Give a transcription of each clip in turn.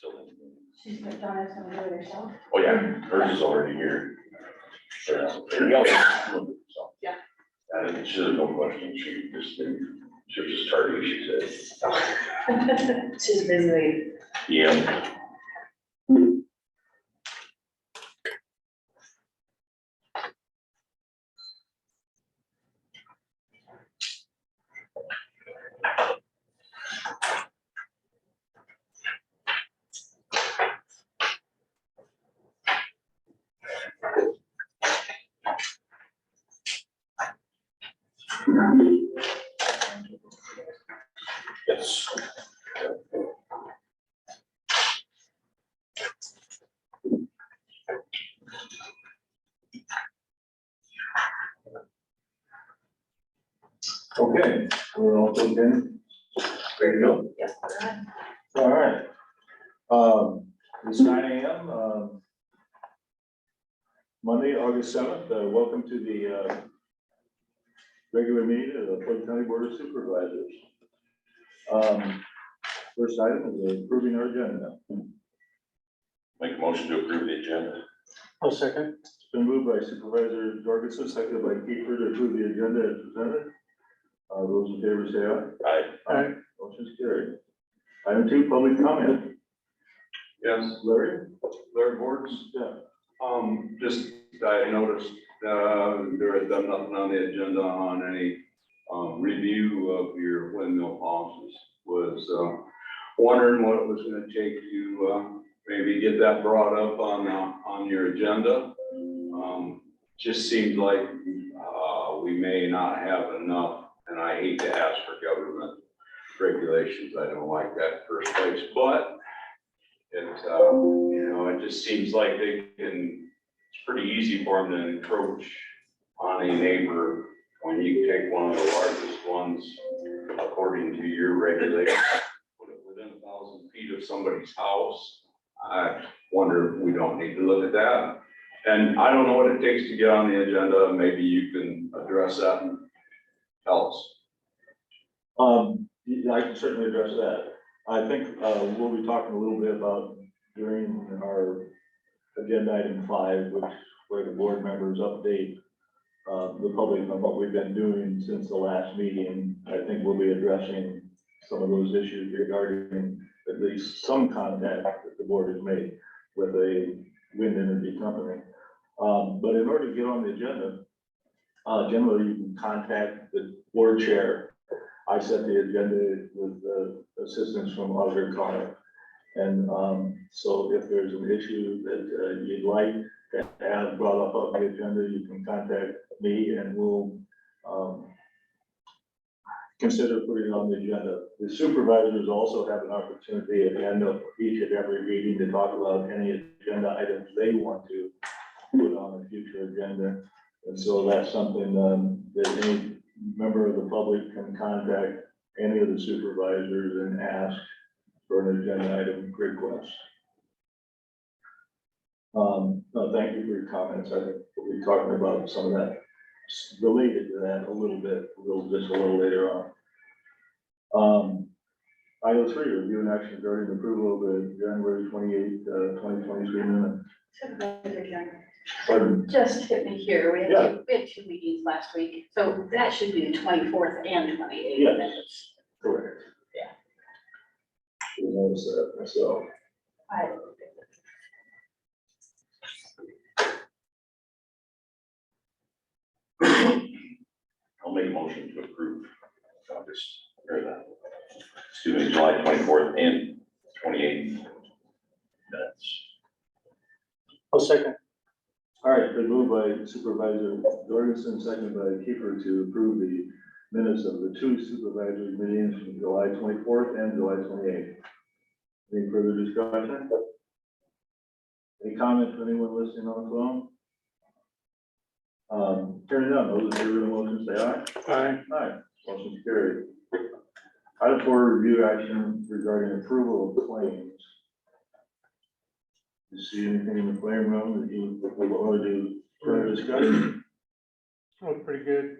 still in. She's put Donna's gonna do it herself. Oh, yeah, hers is already here. Yeah. And she had no question, she was just tardy, she said. She's busy. Yeah. Yes. Okay, we're all okay? Ready to go? Yes. All right. It's 9 a.m. Monday, August 7th. Welcome to the regular meeting of the Floyd County Board of Supervisors. First item is approving our agenda. Make a motion to approve the agenda. I'll second. It's been moved by Supervisor Jorgensen, seconded by Kiefer to approve the agenda as presented. Those in favor say aye. Aye. Motion's carried. Item 2, public comment. Yes, Larry? Larry Boards. Yeah. Just, I noticed, there had been nothing on the agenda on any, review of your windmill policies. Was, wondering what it was gonna take to, maybe get that brought up on your agenda. Just seems like, we may not have enough, and I hate to ask for government regulations. I don't like that in the first place, but it, it just seems like it's pretty easy for them to encroach on a neighbor when you take one of the largest ones, according to your regulations, put it within 1,000 feet of somebody's house. I wonder if we don't need to look at that. And I don't know what it takes to get on the agenda. Maybe you can address that and tell us. Yeah, I can certainly address that. I think we'll be talking a little bit about during our agenda item 5, where the board members update the public on what we've been doing since the last meeting. I think we'll be addressing some of those issues regarding at least some contact that the board has made with a wind energy company. But in order to get on the agenda, generally you can contact the board chair. I set the agenda with assistance from Auditor Connor. And so if there's an issue that you'd like to have brought up on the agenda, you can contact me and we'll consider putting it on the agenda. The supervisors also have an opportunity at the end of each and every meeting to talk about any agenda items they want to put on a future agenda. And so that's something that any member of the public can contact any of the supervisors and ask for an agenda item request. No, thank you for your comments. I think we'll be talking about some of that related to that a little bit, just a little later on. Item 3, review and action regarding approval of the January 28th, 2023 minutes. Supervisor Karen, Pardon? just hit me here. We Yeah. had 2 meetings last week, so that should be the 24th and 28th. Yes. minutes. Correct. Yeah. Should notice that myself. I'll make a motion to approve August, or that, excuse me, July 24th and 28th minutes. I'll second. All right, been moved by Supervisor Jorgensen, seconded by Kiefer to approve the minutes of the 2 supervisors meetings from July 24th and July 28th. Any further discussion? Any comments from anyone listening on the phone? Hearing none, those in favor of the motion say aye. Aye. Aye, motion carried. Item 4, review action regarding approval of claims. You see anything in the claim room that you would want to do further discussion? Oh, pretty good.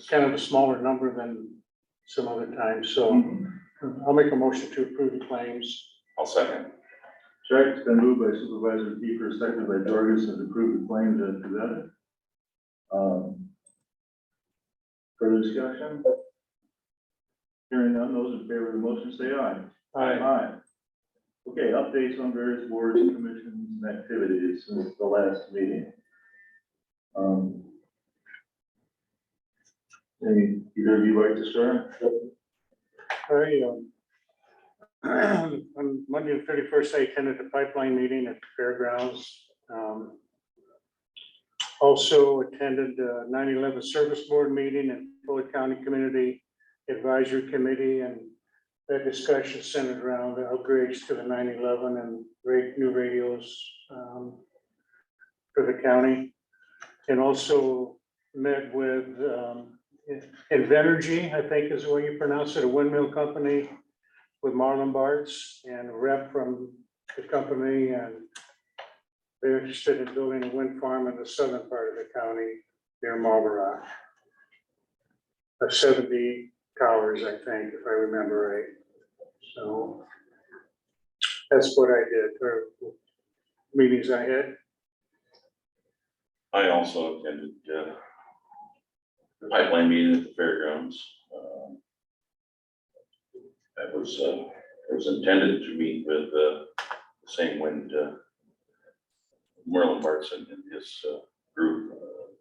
Kind of a smaller number than some other times, so I'll make a motion to approve the claims. I'll second. Check, it's been moved by Supervisor Kiefer, seconded by Jorgensen, to approve the claims as presented. Further discussion? Hearing none, those in favor of the motion say aye. Aye. Okay, updates on various boards, commissions, and activities since the last meeting. Either of you like to start? On Monday the 31st, I attended the pipeline meeting at the fairgrounds. Also attended the 9/11 service board meeting and Floyd County Community Advisory Committee, and that discussion centered around the upgrades to the 9/11 and new radios for the county. And also met with Invenergy, I think is the way you pronounce it, a windmill company, with Marlon Bartz and a rep from the company, and they're interested in building a wind farm in the southern part of the county near Marlboro. Of 70 towers, I think, if I remember right. So that's what I did for meetings I had. I also attended the pipeline meeting at the fairgrounds. That was intended to meet with the same wind, Merlin Bartz and his group.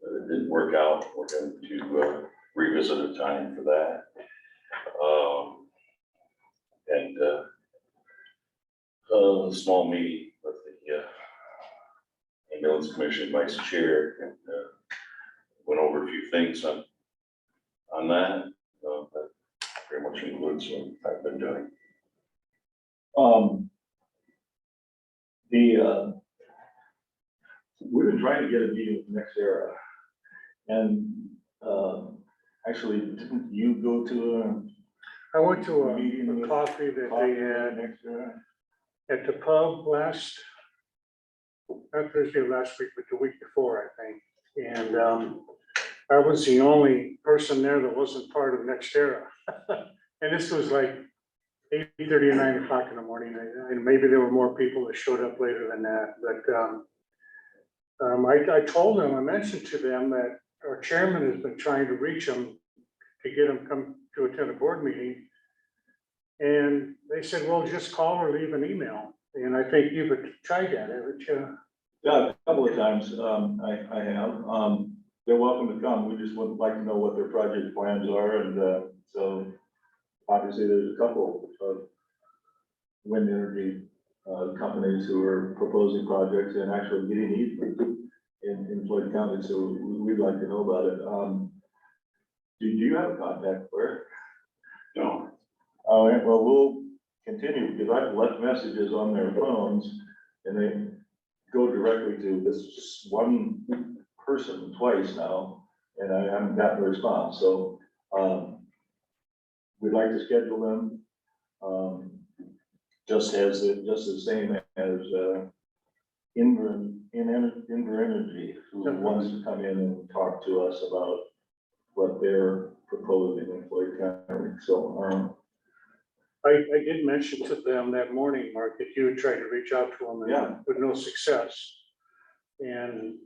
But it didn't work out. We're going to revisit a time for that. And a small meeting with the ambulance commission vice chair, and went over a few things on that. That pretty much includes what I've been doing. We've been trying to get a meeting with Next Era, and actually, didn't you go to I went to a Meeting with coffee that they had Next Era? at the pub not Thursday of last week, but the week before, I think. And I was the only person there that wasn't part of NextEra. And this was like 8:30 or 9 o'clock in the morning. And maybe there were more people that showed up later than that. But I told them, I mentioned to them that our chairman has been trying to reach them to get them come to attend a board meeting. And they said, well, just call or leave an email. And I think you've tried that, haven't you? Yeah, a couple of times, I have. They're welcome to come. We just would like to know what their project plans are, and so obviously there's a couple of wind energy companies who are proposing projects and actually getting easement in Floyd County, so we'd like to know about it. Do you have a contact for it? No. All right, well, we'll continue, because I've left messages on their phones, and they go directly to this one person twice now, and I haven't gotten a response, so we'd like to schedule them, just the same as Invenergy, who wants to come in and talk to us about what they're proposing in Floyd County. So I did mention to them that morning, Mark, that you had tried to reach out to them Yeah. with no success. And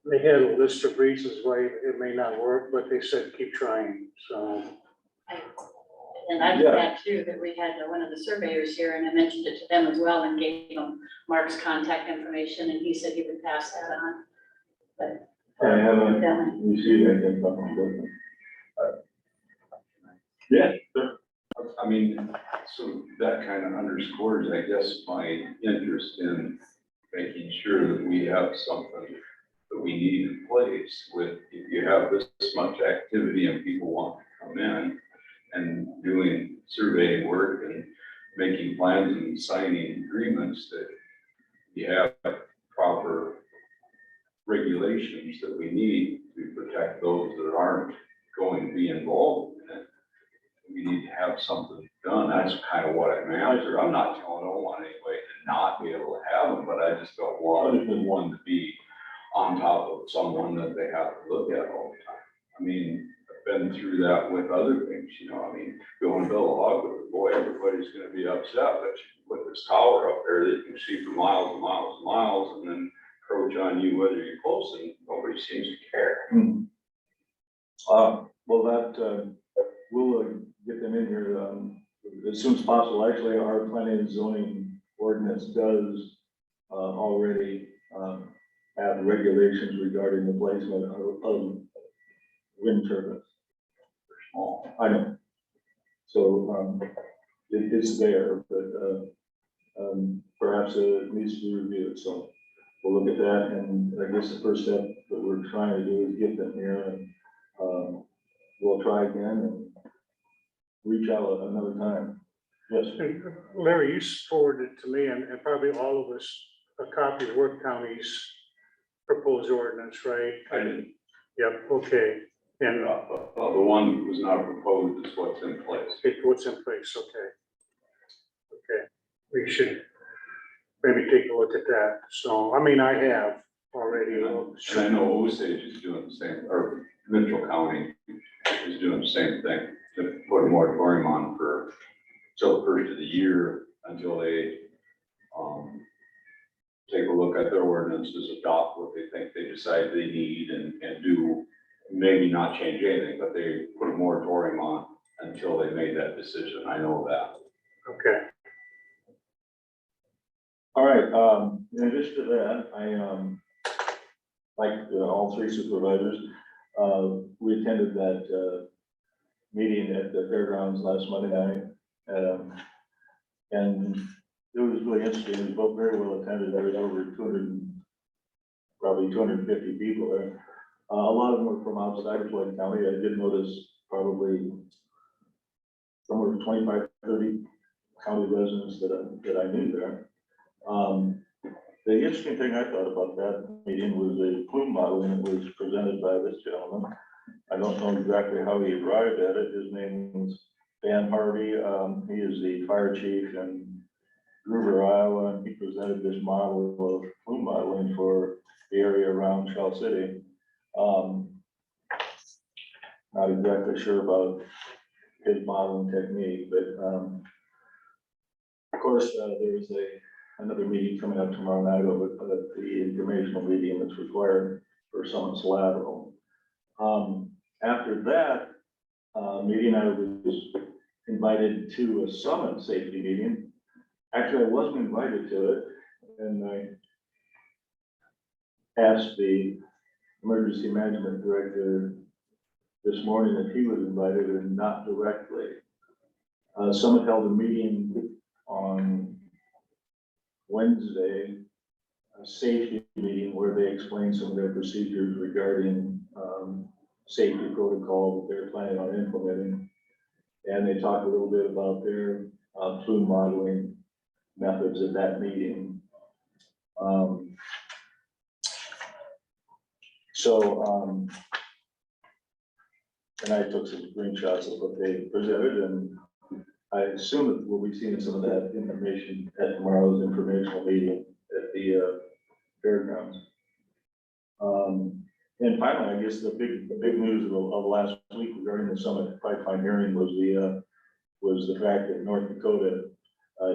they had a list of reasons why it may not work, but they said, keep trying, so. And I did that too, that we had one of the surveyors here, and I mentioned it to them as well, and gave them Mark's contact information, and he said he would pass that on. But I haven't received anything from them. Yeah, sure. I mean, so that kind of underscores, I guess, my interest in making sure that we have something that we need in place with, if you have this much activity and people want to come in and doing survey work and making plans and signing agreements, that you have proper regulations that we need to protect those that aren't going to be involved in it. We need to have something done. That's kind of what I'm after. I'm not telling no one anyway to not be able to have them, but I just don't want one to be on top of someone that they have to look at all the time. I mean, I've been through that with other things, you know, I mean, going to build a hog, boy, everybody's gonna be upset that you put the this tower up there that you can see for miles and miles and miles, and then approach on you whether you're close, and nobody seems to care. Well, that, we'll get them in here, as soon as possible. Actually, our planning and zoning ordinance does, already, have regulations regarding the placement of wind turbines. Small. I know. So, it's there, but, perhaps it needs to be reviewed, so we'll look at that, and I guess the first step that we're trying to do is get them here, and, we'll try again and reach out another time. Yes, And Larry, you forwarded to me and probably all of us a copy of Worth County's proposed ordinance, right? I didn't, Yep, okay. And the one that was not proposed is what's in place. what's in place, okay. Okay, we should maybe take a look at that. So, I mean, I have already. And I know Osage is doing the same, or Mitchell County is doing the same thing, to put a moratorium on for till the first of the year until they, take a look at their ordinances, adopt what they think they decide they need and do, maybe not change anything, but they put a moratorium on until they made that decision. I know that. Okay, all right, in addition to that, like all three supervisors, we attended that, meeting at the fairgrounds last Monday night. And it was really interesting. It was both very well attended. There was over 200, probably 250 people there. A lot of them were from outside of Floyd County. I did notice probably somewhere from 25, 30 county residents that I knew there. The interesting thing I thought about that meeting was the plume modeling that was presented by this gentleman. I don't know exactly how he arrived at it. His name is Dan Harvey. He is the fire chief in Gruber, Iowa, and he presented this model of plume modeling for the area around Shell City. Not exactly sure about his modeling technique, but of course, there's another meeting coming up tomorrow night over the informational meeting that's required for Summit's lateral. After that meeting, I was invited to a Summit safety meeting. Actually, I wasn't invited to it, and I asked the emergency management director this morning if he was invited and not directly. Summit held a meeting on Wednesday, a safety meeting where they explained some of their procedures regarding safety protocol that they're planning on implementing. And they talked a little bit about their plume modeling methods at that meeting. And I took some screenshots of what they presented, and I assume that we'll be seeing some of that information at tomorrow's informational meeting at the fairgrounds. And finally, I guess the big news of last week regarding the Summit pipeline hearing was the fact that North Dakota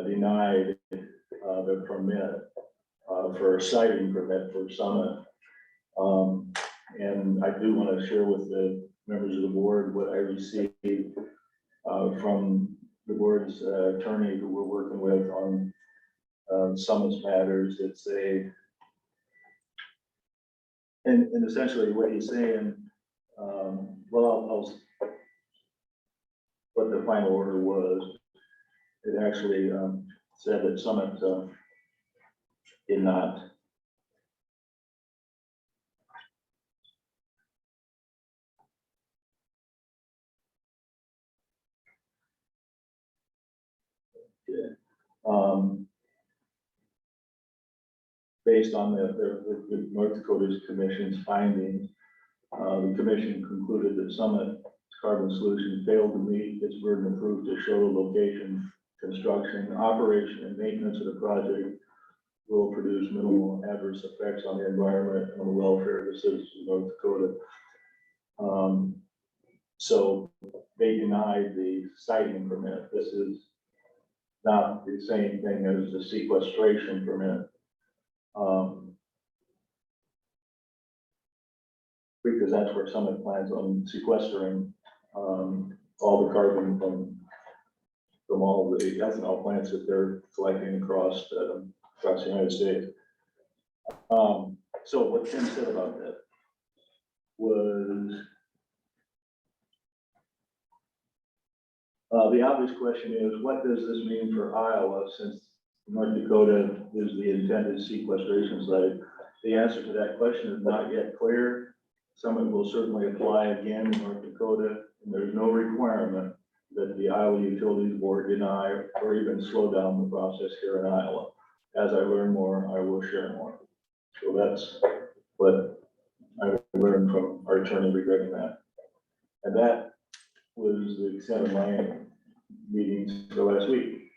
denied the permit for a siting permit for Summit. And I do want to share with the members of the board what I received from the board's attorney who we're working with on Summit's matters. It's and essentially what he's saying, well, what the final order was, it actually said that Summit did not based on the North Dakota's commission's findings, the commission concluded that Summit Carbon Solutions failed to meet its burden of proof to show the location, construction, operation, and maintenance of the project will produce minimal adverse effects on the environment and the welfare of the citizens of North Dakota. So they denied the siting permit. This is not the same thing as the sequestration permit. Because that's where Summit plans on sequestering, all the carbon from all the ethanol plants that they're collecting across the United States. So what Tim said about that was, the obvious question is, what does this mean for Iowa, since North Dakota is the intended sequestration site? The answer to that question is not yet clear. Summit will certainly apply again in North Dakota, and there's no requirement that the Iowa Utilities Board deny or even slow down the process here in Iowa. As I learn more, I will share more. So that's what I learned from our attorney regarding that. And that was the extent of my meetings for last week.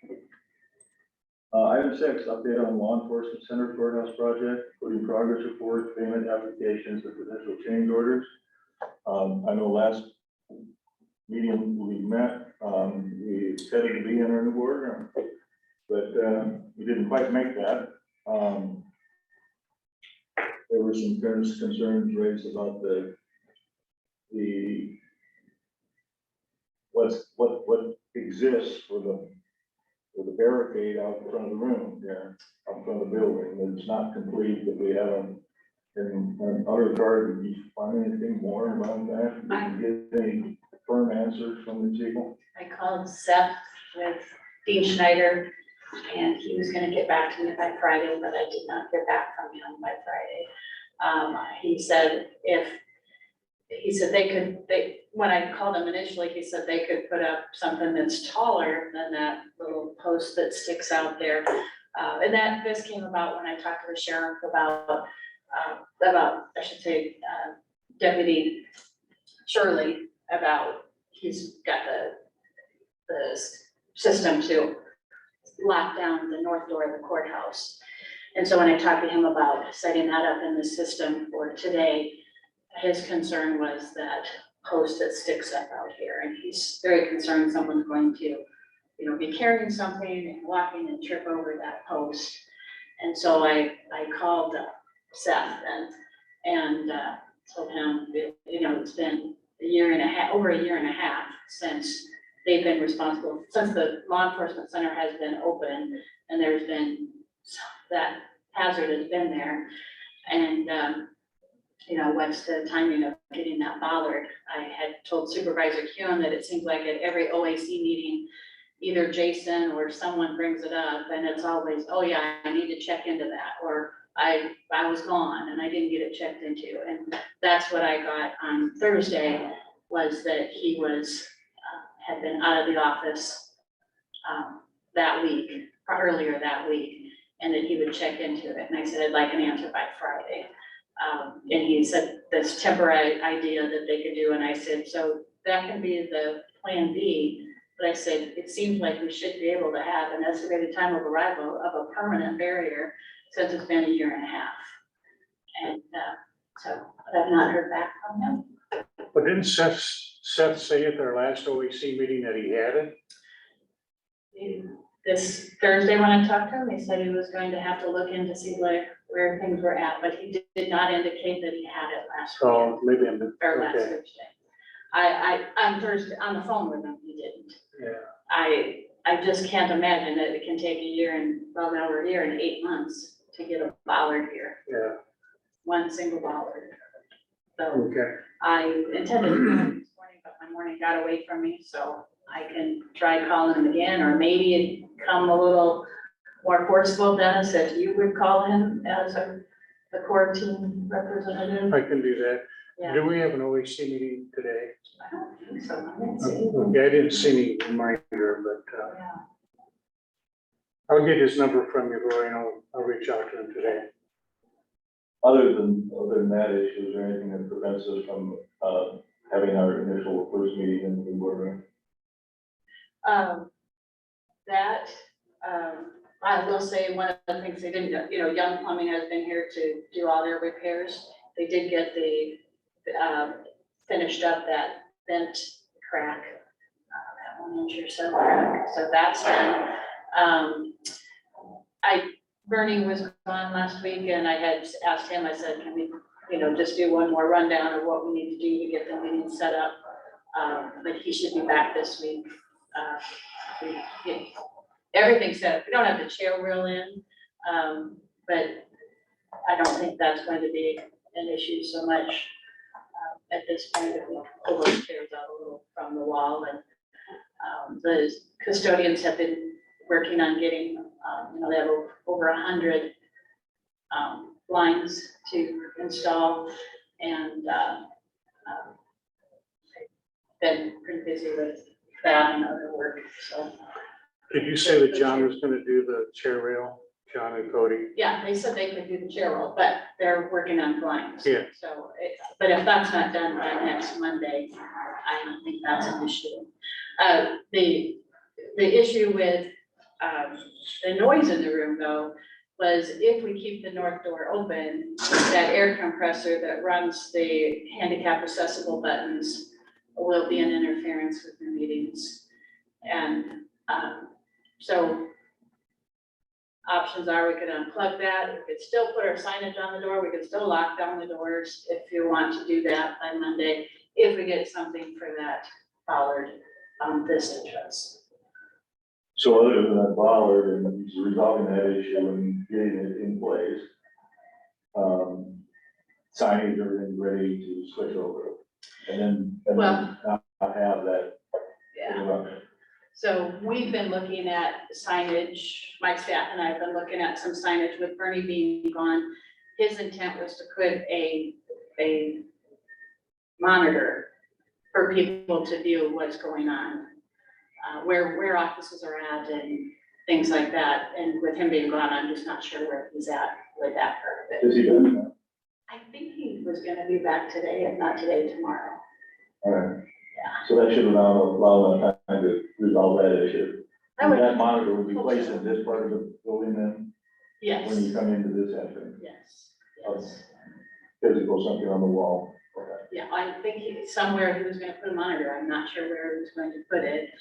Item 6, update on law enforcement center courthouse project, including progress reports, payment applications, and potential change orders. I know last meeting we met, we intended to be in our new boardroom, but we didn't quite make that. There were some concerns raised about what exists for the barricade out in front of the room there, out in front of the building. It's not complete, but we haven't. And other guard, did you find anything more about that? Did you get any firm answers from the people? I called Seth with Dean Schneider, and he was gonna get back to me by Friday, but I did not hear back from him by Friday. He said when I called him initially, he said they could put up something that's taller than that little post that sticks out there. And this came about when I talked to the sheriff about Deputy Shirley, about he's got the system to lock down the north door of the courthouse. And so when I talked to him about setting that up in the system for today, his concern was that post that sticks up out here, and he's very concerned someone's going to, be carrying something and walking and trip over that post. And so I called Seth and told him, it's been over a year and a half since they've been responsible, since the law enforcement center has been open, and there's been that hazard has been there. And what's the timing of getting that bollard? I had told Supervisor Kuhn that it seems like at every OAC meeting, either Jason or someone brings it up, and it's always, oh yeah, I need to check into that, or I was gone and I didn't get it checked into. And that's what I got on Thursday, was that he had been out of the office earlier that week, and that he would check into it. And I said, I'd like an answer by Friday. And he said this temporary idea that they could do, and I said, so that can be the plan B. But I said, it seems like we should be able to have an estimated time of arrival of a permanent barrier, since it's been a year and a half. And but I've not heard back from him. But didn't Seth say at their last OAC meeting that he had it? This Thursday when I talked to him, he said he was going to have to look in to see where things were at, but he did not indicate that he had it last week. Oh, maybe I'm, Or last okay, Thursday. On Thursday, on the phone with him, he didn't. yeah. I just can't imagine that it can take over a year and 8 months to get a bollard here, Yeah, one single bollard. So okay. I intended to call him this morning, but my morning got away from me, so I can try calling him again, or maybe come a little more forceful, Dennis, if you would call him as the core team representative. I can do that. Yeah. Do we have an OAC meeting today? I don't think so. I didn't see Okay, I didn't see any reminder, but yeah. I'll get his number from you, Roy, and I'll reach out to him today. Other than that issue, is there anything that prevents us from having our initial first meeting in the boardroom? I will say one of the things they didn't, Young Plumbing has been here to do all their repairs. They did get finished up that vent crack, that 1 inch or so crack. So that's done. Bernie was gone last week and I had asked him, I said, can we, just do one more rundown of what we need to do to get the meeting set up? But he should be back this week. Everything's set up. We don't have the chair wheel in, but I don't think that's going to be an issue so much at this point. If we pull those chairs out a little from the wall, and the custodians have been working on getting, they have over 100 lines to install, and been pretty busy with that and other work, so. Did you say that John was gonna do the chair rail, John and Cody? Yeah, they said they could do the chair roll, but they're working on blinds. Yeah. So, but if that's not done by next Monday, I don't think that's an issue. The issue with, the noise in the room though, was if we keep the north door open, that air compressor that runs the handicap accessible buttons will be an interference with the meetings. And, so options are, we could unplug that, we could still put our signage on the door, we could still lock down the doors if you want to do that by Monday, if we get something for that bollard this entrance. So other than that bollard and resolving that issue and getting it in place, signage, everything ready to switch over, and then Well- not have that Yeah, interruption. so we've been looking at signage, my staff and I have been looking at some signage with Bernie being gone. His intent was to put a monitor for people to view what's going on, where offices are at and things like that. And with him being gone, I'm just not sure where he's at with that part of it. Is he done now? I think he was gonna be back today, if not today, tomorrow. All right. Yeah. So that should allow enough time to resolve that issue. I would- That monitor will be placed in this part of the building then, when Yes, you come into this entrance, yes, yes. physical something on the wall. Okay. Yeah, I think somewhere he was gonna put a monitor, I'm not sure where he was going to put it.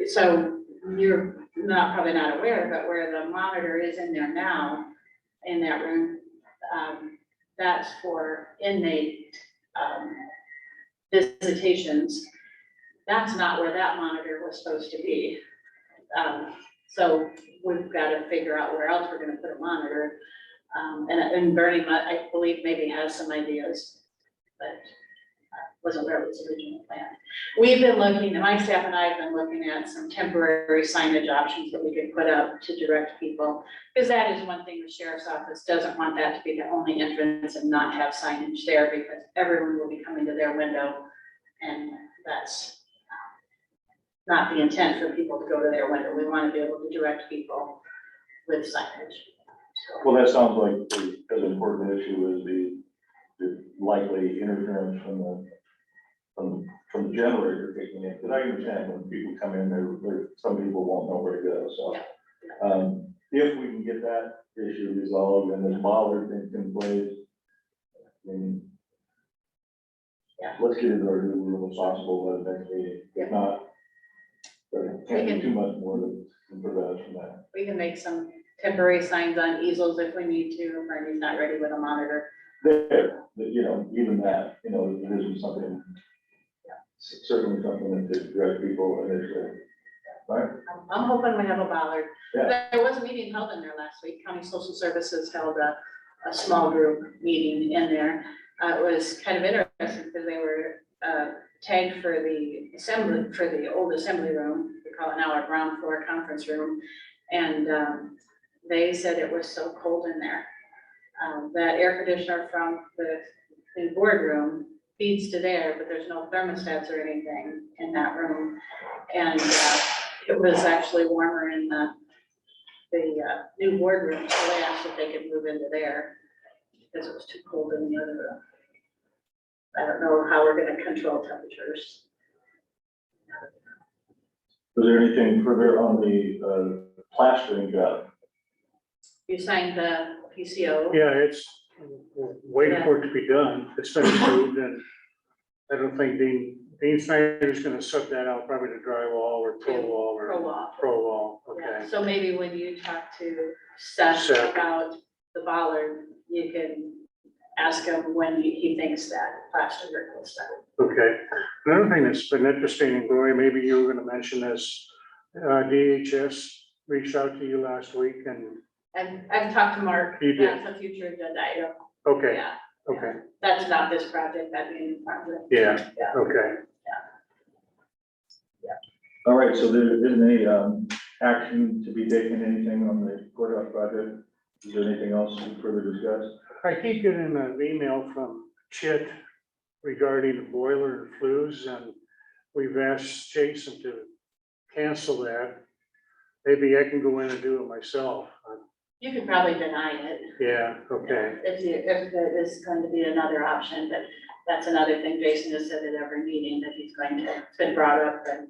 So you're probably not aware, but where the monitor is in there now, in that room, that's for inmate, visitations. That's not where that monitor was supposed to be. So we've got to figure out where else we're gonna put a monitor. And Bernie, I believe, maybe has some ideas, but wasn't where it was originally planned. We've been looking, my staff and I have been looking at some temporary signage options that we could put up to direct people. Because that is one thing the sheriff's office doesn't want, that to be the only entrance and not have signage there, because everyone will be coming to their window. And that's not the intent for people to go to their window. We want to be able to direct people with signage. So, Well, that sounds like as important issue as the likely interference from the generator kicking in, because I understand when people come in, some people won't know where to go, so. If we can get that issue resolved and this bollard thing in place, I mean, Yeah. let's get it ordered as little as possible by the next meeting, if not, there can't be too much more that can prevent us from that. we can make some temporary signs on easels if we need to, if Bernie's not ready with a monitor. There, even that, it isn't something, certainly something that to direct people initially, right? I'm hoping we have a bollard. Yeah. There was a meeting held in there last week. County Social Services held a small group meeting in there. It was kind of interesting because they were tagged for the assembly, for the old assembly room. We call it now our ground floor conference room. And they said it was so cold in there. That air conditioner from the boardroom feeds to there, but there's no thermostats or anything in that room. And it was actually warmer in the new boardroom, so they asked if they could move into there because it was too cold in the other room. I don't know how we're gonna control temperatures. Was there anything further on the plastering job? You signed the PCO. Yeah, we're waiting for it to be done. It's been approved, and I don't think Dean Dean Snyder's gonna sub that out, probably to drywall or pro wall or. Pro wall. Pro wall, Yeah, okay. so maybe when you talk to Seth Seth. about the bollard, you can ask him when he thinks that plaster work will start. Okay. Another thing that's been interesting, and Gloria, maybe you were gonna mention this, DHS reached out to you last week and, And I've talked to Mark, You did. that's a future agenda item. okay, Yeah, okay, that's not this project, that'd be a new project. yeah, Yeah. okay. All right, so there isn't any, action to be taken, anything on the courthouse project? Is there anything else to further discuss? I keep getting an email from Chit regarding the boiler and flues, and we've asked Jason to cancel that. Maybe I can go in and do it myself. You could probably deny it. Yeah, okay, If there is going to be another option, but that's another thing Jason has said at every meeting that he's going to, it's been brought up and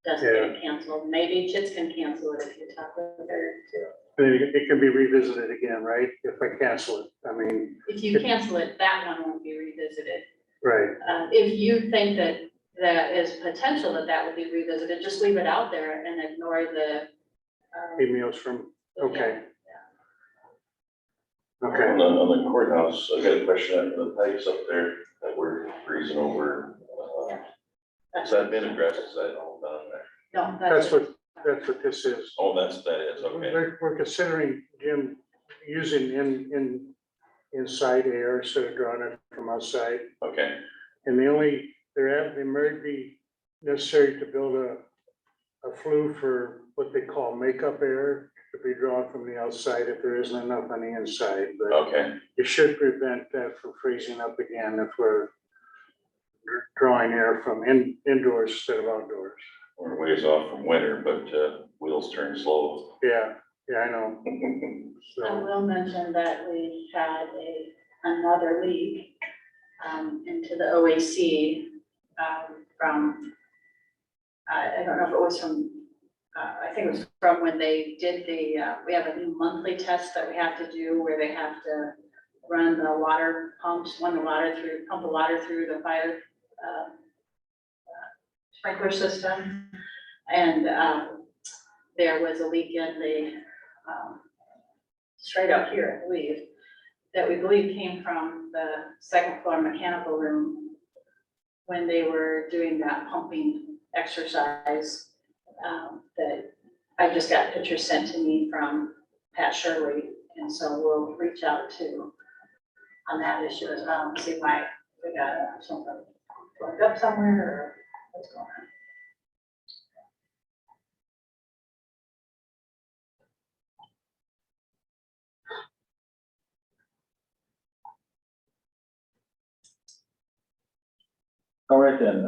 doesn't get it canceled. Maybe Chits can cancel it if you talk with her too. and it can be revisited again, right, if I cancel it, I mean, If you cancel it, that one won't be revisited. right, If you think that there is potential that that would be revisited, just leave it out there and ignore the. emails from, okay. On Okay, the courthouse, I got a question on the pipes up there that we're freezing over. Has that been addressed? Is that all done there? No, that's what this is. Oh, that is, okay. We're considering, Jim, using inside air instead of drawing it from outside. Okay, And they might be necessary to build a flue for what they call makeup air to be drawn from the outside if there isn't enough on the inside. But okay, it should prevent that from freezing up again if we're drawing air from indoors instead of outdoors. we're ways off from winter, but, wheels turn slow. Yeah, I know. I So, will mention that we had another leak into the OAC from, I don't know if it was from, I think it was from when they did we have a new monthly test that we have to do where they have to run the water pumps, pump the water through the fire sprinkler system. And there was a leak in the, straight out here, I believe, that we believe came from the second floor mechanical room when they were doing that pumping exercise. That I just got pictures sent to me from Pat Shirley, and so we'll reach out to on that issue as well, and see why we got something plugged up somewhere or what's going on. All right then,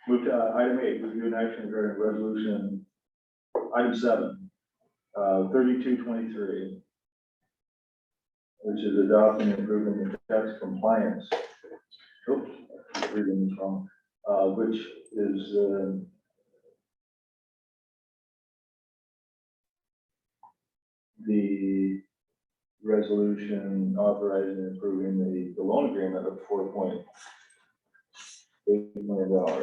move to item 8, review and action regarding resolution, item 7, 3223, which is adopting and approving the tax compliance. Oops, reading this wrong, which is, the resolution authorizing and approving the loan agreement of $4.8 million.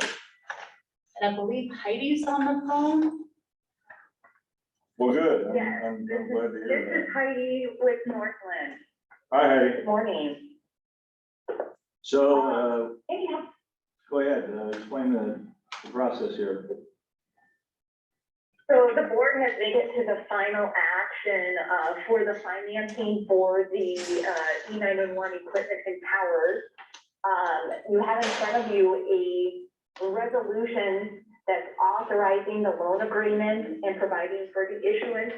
And I believe Heidi's on the phone. Well, good. I'm Yes, glad to This hear is Heidi with Northland. that. Hi, Heidi. Good morning. So, Hey, go ahead, explain the process here. so the board has made it to the final action for the financing for the E911 equipment and towers. You have in front of you a resolution that's authorizing the loan agreement and providing for the issuance.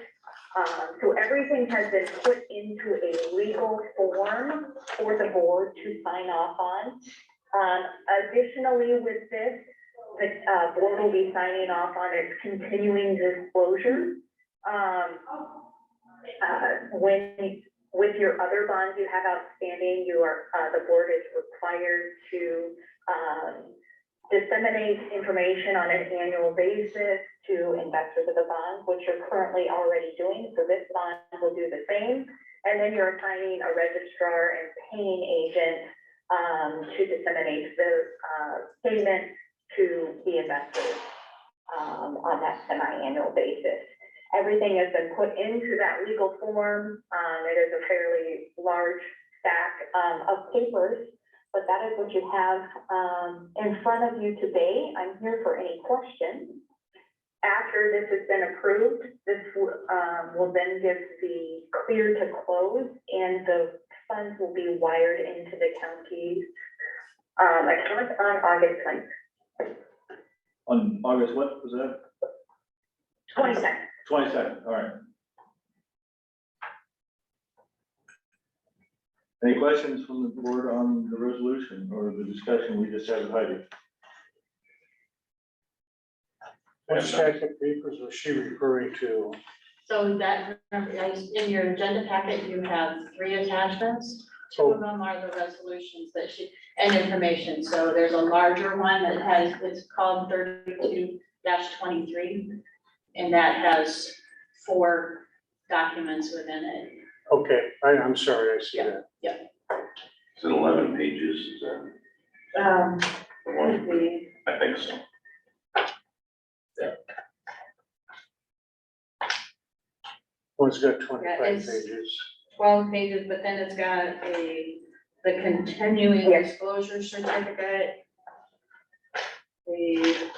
So everything has been put into a legal form for the board to sign off on. Additionally, with this, the board will be signing off on its continuing disclosure. With your other bonds you have outstanding, the board is required to disseminate information on an annual basis to investors of the bonds, which you're currently already doing. So this bond will do the same. And then you're assigning a registrar and paying agent to disseminate the payment to the investors on that semi-annual basis. Everything has been put into that legal form. It is a fairly large stack of papers, but that is what you have in front of you today. I'm here for any questions. After this has been approved, this will then give the clear to close, and the funds will be wired into the county's account on August 20th. On August, what was that? 22nd. 22nd, all right. Any questions from the board on the resolution or the discussion we just had with Heidi? What stack of papers was she referring to? So that, in your agenda packet, you have 3 attachments. 2 of them are the resolutions that she, and information. So there's a larger one that has, it's called 32-23. And that has 4 documents within it. Okay, I'm sorry, I see that. Is it 11 pages? Is that the one? I think so. One's got Yeah, 25 it's- pages. 12 pages, but then it's got the continuing Yes. disclosure certificate. The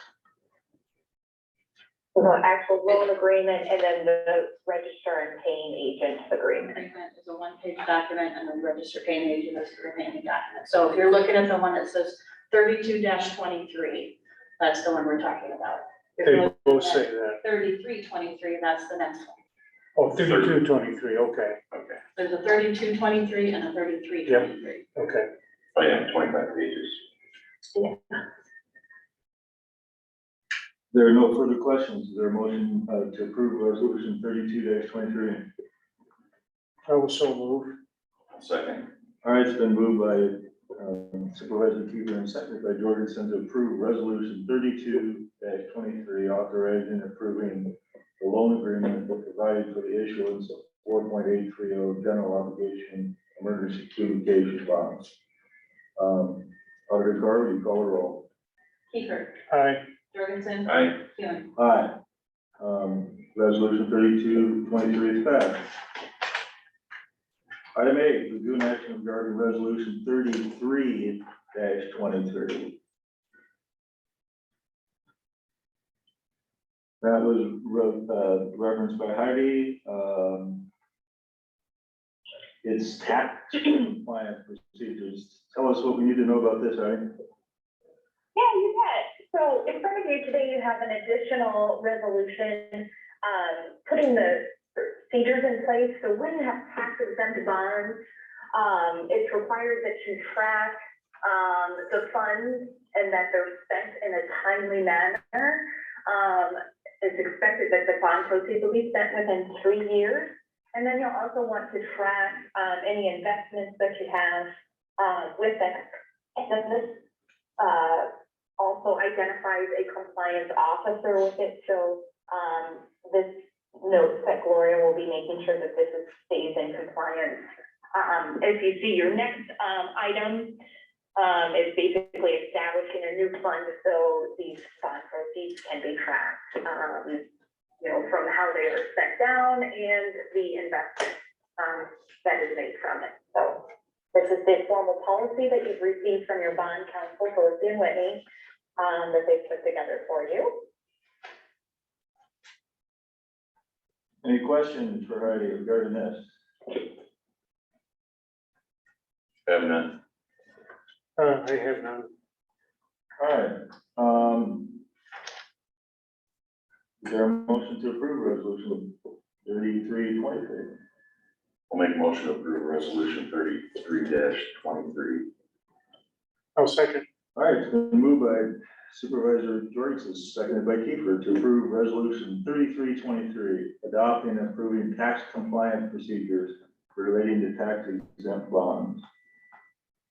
Actual loan agreement, and then the register and paying agent agreement. agreement is a 1-page document, and the registered paying agent is the remaining document. So if you're looking at the one that says 32-23, that's the one we're talking about. If you're They looking both at say that. 33-23, that's the next one. Oh, 32-23, okay, Okay. There's a 32-23 and a 33-23. okay. Oh, yeah, 25 pages. There are no further questions. Is there a motion to approve resolution 32-23? I will so move. Second. All right, it's been moved by Supervisor Keeper and seconded by Jorgensen to approve resolution 32-23, authorizing and approving the loan agreement that provided for the issuance of 4.830 general obligation emergency communication bonds. Auditor Carr, will you call the roll? Kiefer, Aye. Jorgensen, Aye. Keeling. Aye. Resolution 32-23 is passed. Item 8, review and action regarding resolution 33-23. That was referenced by Heidi. It's tax compliance procedures. Tell us what we need to know about this, Heidi. Yeah, you bet. So in front of you today, you have an additional resolution, putting the procedures in place. So when you have tax exempt bonds, it's required that you track, the funds and that they're spent in a timely manner. It's expected that the bond proceeds will be spent within 3 years. And then you'll also want to track, any investments that you have, with that. And then this, also identifies a compliance officer with it, so, this notes that Gloria will be making sure that this stays in compliance. If you see your next, item, is basically establishing a new fund, so these fund proceeds can be tracked, you know, from how they are spent down and the investment, that is made from it, so. This is the formal policy that you've received from your bond counsel, Felicity and Whitney, that they've put together for you. Any questions for Heidi regarding this? Have none. I have none. All right. Is there a motion to approve resolution 33-23? I'll make a motion to approve resolution 33-23. I'll second. All right, it's been moved by Supervisor Jorgensen, seconded by Kiefer, to approve resolution 33-23, adopting and approving tax compliance procedures relating to tax exempt bonds.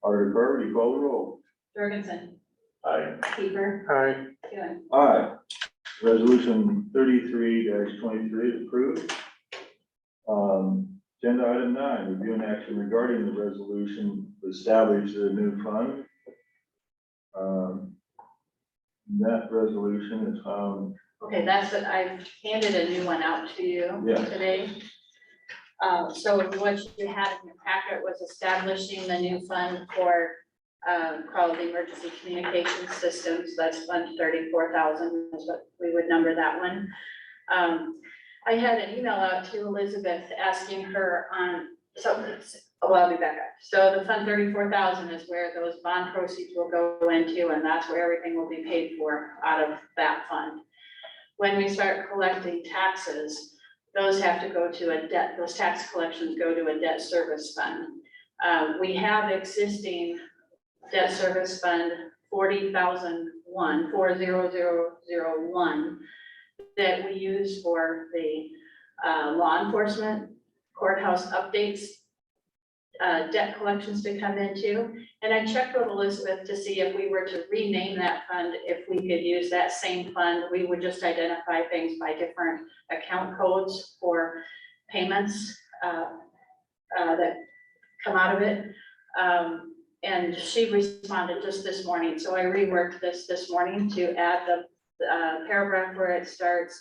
Auditor Carr, will you call the roll? Jorgensen, Aye. Kiefer, Aye. Keeling. Aye. Resolution 33-23 is approved. Agenda item 9, review and action regarding the resolution to establish a new fund. that resolution is found, Okay, that's what I handed a new one out to you Yeah. today. So what you had in your packet was establishing the new fund for called emergency communication systems. That's fund 34,000 is what we would number that one. I had an email out to Elizabeth asking her on, I'll be back up. So the fund 34,000 is where those bond proceeds will go into, and that's where everything will be paid for out of that fund. When we start collecting taxes, those have to go to a debt, those tax collections go to a debt service fund. We have existing debt service fund 40,001, 40001, that we use for the law enforcement courthouse updates, debt collections to come into. And I checked with Elizabeth to see if we were to rename that fund, if we could use that same fund. We would just identify things by different account codes for payments that come out of it. And she responded just this morning. So I reworked this morning to add the paragraph where it starts,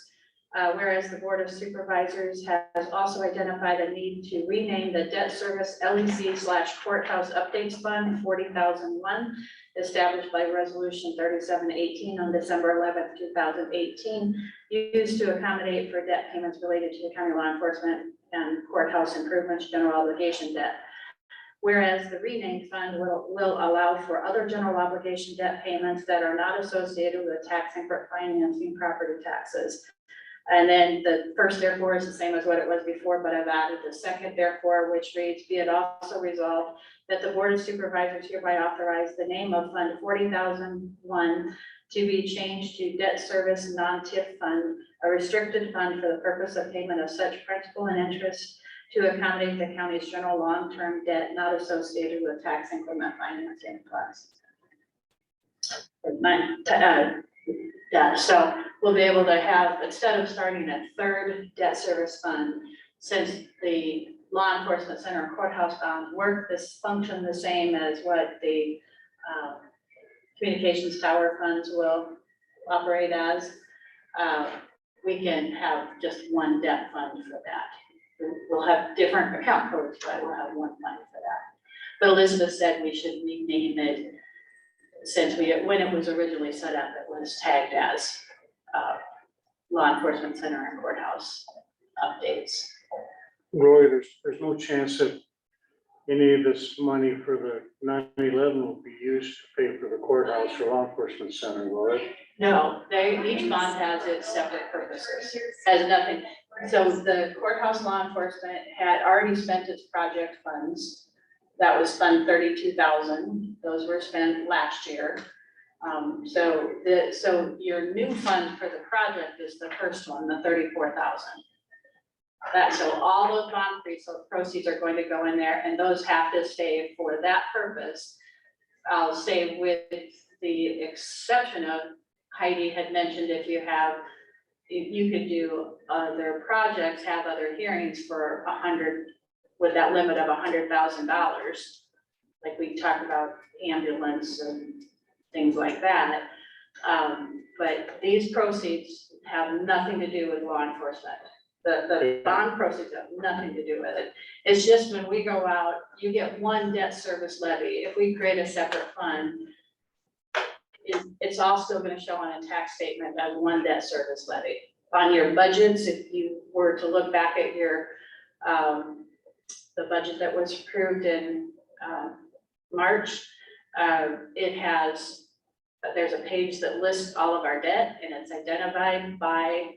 whereas the Board of Supervisors has also identified a need to rename the debt service LEC/courthouse updates fund 40,001, established by resolution 3718 on December 11th, 2018, used to accommodate for debt payments related to the county law enforcement and courthouse improvements general obligation debt. Whereas the renamed fund will allow for other general obligation debt payments that are not associated with taxing for financing property taxes. And then the first therefore is the same as what it was before, but I've added the second therefore, which reads, be it also resolved that the Board of Supervisors hereby authorize the name of Fund 40,001 to be changed to Debt Service Non-TIF Fund, a restricted fund for the purpose of payment of such principal and interest to accommodate the county's general long-term debt not associated with tax increment financing funds. Yeah, so we'll be able to have, instead of starting a third debt service fund, since the law enforcement center and courthouse bonds work, this function the same as what the communications tower funds will operate as. We can have just one debt fund for that. We'll have different account codes, but we'll have one fund for that. But Elizabeth said we should rename it, since when it was originally set up, it was tagged as law enforcement center and courthouse updates. Roy, there's no chance that any of this money for the 9/11 will be used to pay for the courthouse or law enforcement center, will it? No, each bond has its separate purposes, has nothing. So the courthouse law enforcement had already spent its project funds. That was Fund 32,000. Those were spent last year. So your new fund for the project is the first one, the 34,000. So all of bond proceeds are going to go in there, and those have to stay for that purpose. I'll say with the exception of Heidi had mentioned, if you could do other projects, have other hearings for 100, with that limit of $100,000, like we talked about ambulance and things like that. But these proceeds have nothing to do with law enforcement. The bond proceeds have nothing to do with it. It's just when we go out, you get one debt service levy. If we create a separate fund, it's all still going to show on a tax statement as one debt service levy. On your budgets, if you were to look back at your the budget that was approved in March, there's a page that lists all of our debt, and it's identified by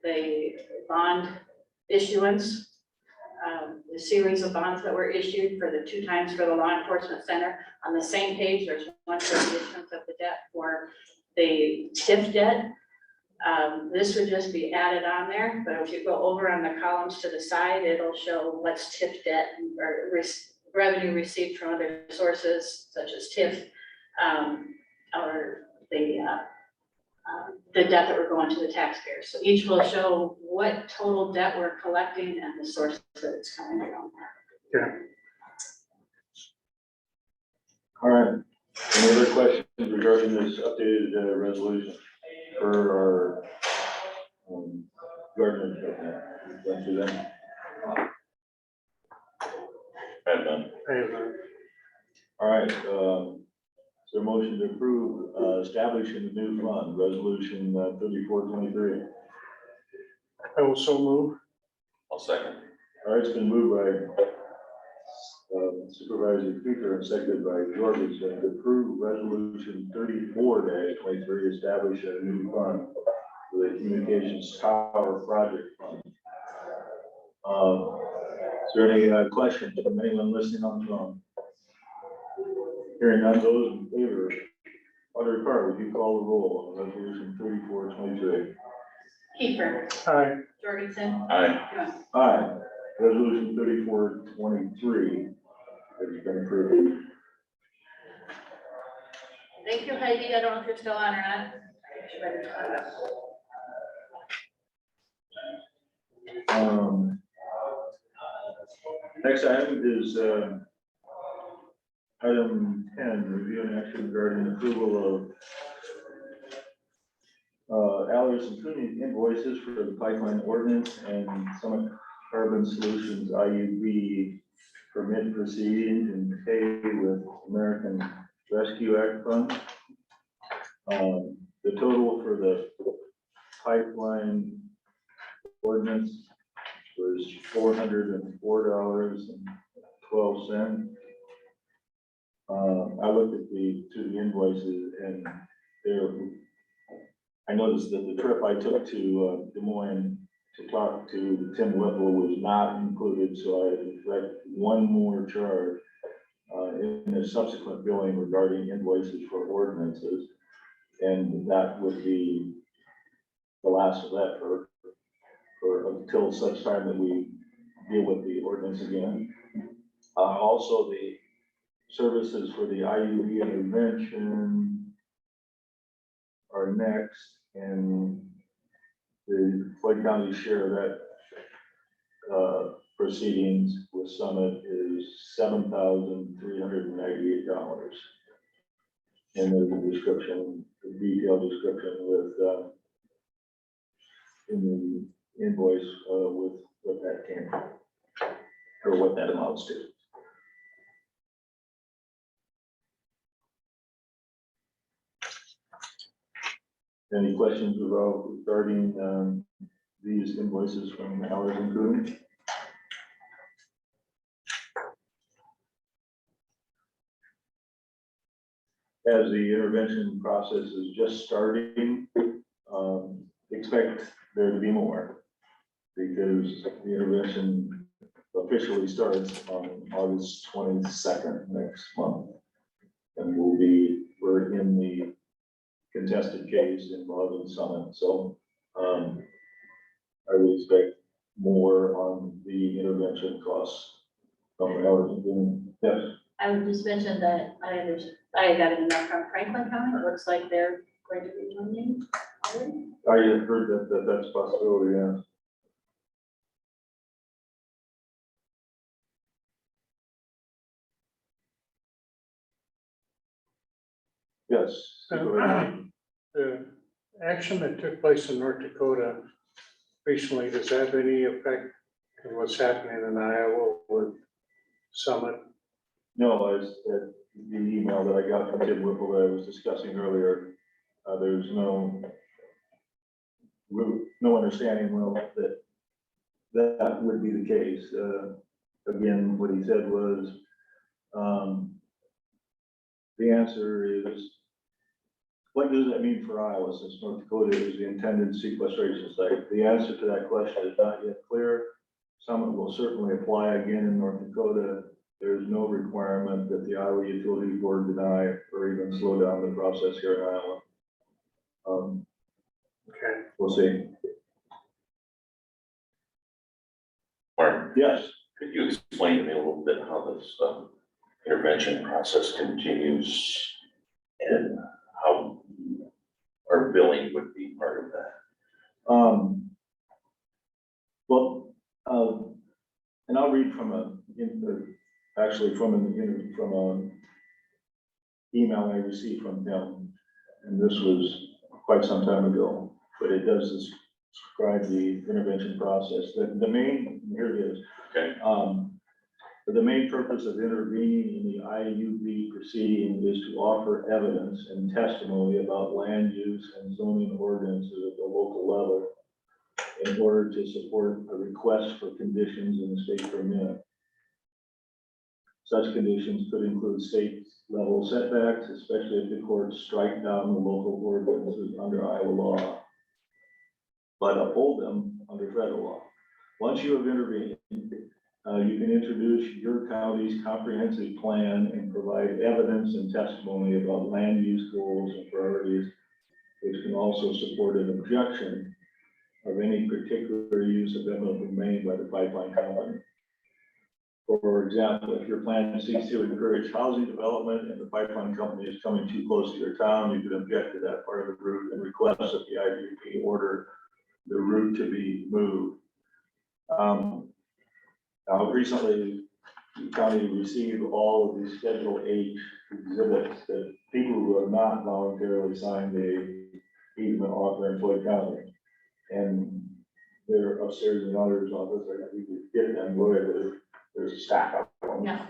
the bond issuance, the series of bonds that were issued for the 2 times for the law enforcement center. On the same page, there's one for the issuance of the debt for the TIF debt. This would just be added on there, but if you go over on the columns to the side, it'll show what's TIF debt or revenue received from other sources such as TIF, or the debt that we're going to the taxpayers. So each will show what total debt we're collecting and the source that it's coming from. All right, Any other questions regarding this updated resolution for our garden equipment? We went through that. I've done. All right, is there a motion to approve establishing the new fund, resolution 3423? I will so move. I'll second. All right, it's been moved by Supervisor Peter and seconded by Jorgensen to approve resolution 34-23, establish a new fund for the communications tower project fund. Is there any questions from anyone listening on the phone? Hearing none, those in favor, Auditor Carr, would you call the roll on resolution 3423? Kiefer, Aye. Jorgensen, Aye. Jones. Aye. Resolution 3423 has been approved. Thank you, Heidi. I don't know if you're still on or not. Next item is item 10, review and action regarding approval of Allers and Cooney invoices for the pipeline ordinance and Summit Carbon Solutions IUB permit proceedings and pay with American Rescue Act funds. The total for the pipeline ordinance was $404.12. I looked at the invoices and I noticed that the trip I took to Des Moines to talk to Tim Whipple was not included, so I expect one more charge in the subsequent billing regarding invoices for ordinances. And that would be the last of that for until such time that we deal with the ordinance again. Also, the services for the IUB intervention are next, and the Floyd County share of that proceedings with Summit is $7,398. And there's a description, a detailed description with in the invoice with what that came from, or what that amounts to. Any questions regarding these invoices from Allers and Cooney? As the intervention process is just starting, expect there to be more, because the intervention officially starts on August 22nd next month. And we're in the contested case involving Summit, so I would expect more on the intervention costs from Allers and Cooney. Yes. I would just mention that I got an email from Franklin County. It looks like they're going to be joining already. I have heard that that's a possibility, yeah. Yes. The action that took place in North Dakota recently, does that have any effect on what's happening in Iowa with Summit? No, as the email that I got from Tim Whipple that I was discussing earlier, there's no understanding, well, that would be the case. Again, what he said was, the answer is, what does that mean for Iowa, since North Dakota is the intended sequestration site? The answer to that question is not yet clear. Summit will certainly apply again in North Dakota. There's no requirement that the Iowa Utilities Board deny or even slow down the process here in Iowa. Okay. We'll see. Mark, Yes. could you explain to me a little bit how this intervention process continues and how our billing would be part of that? Well, and I'll read from email I received from him, and this was quite some time ago, but it does describe the intervention process. The main, here it is. Okay. The main purpose of intervening in the IUB proceeding is to offer evidence and testimony about land use and zoning ordinances at the local level in order to support a request for conditions in the state permit. Such conditions could include state level setbacks, especially if the courts strike down the local ordinances under Iowa law, but uphold them under federal law. Once you have intervened, you can introduce your county's comprehensive plan and provide evidence and testimony about land use goals and priorities, which can also support an objection of any particular use of eminent domain by the pipeline company. For example, if your plan seeks to encourage housing development and the pipeline company is coming too close to your town, you could object to that part of the route and request that the IUP order the route to be moved. Now, recently, the county received all of the Schedule H exhibits that people who have not voluntarily signed a easement offer in Floyd County. And they're upstairs in the auditor's office, we could get them, there's a stack of them. Yeah.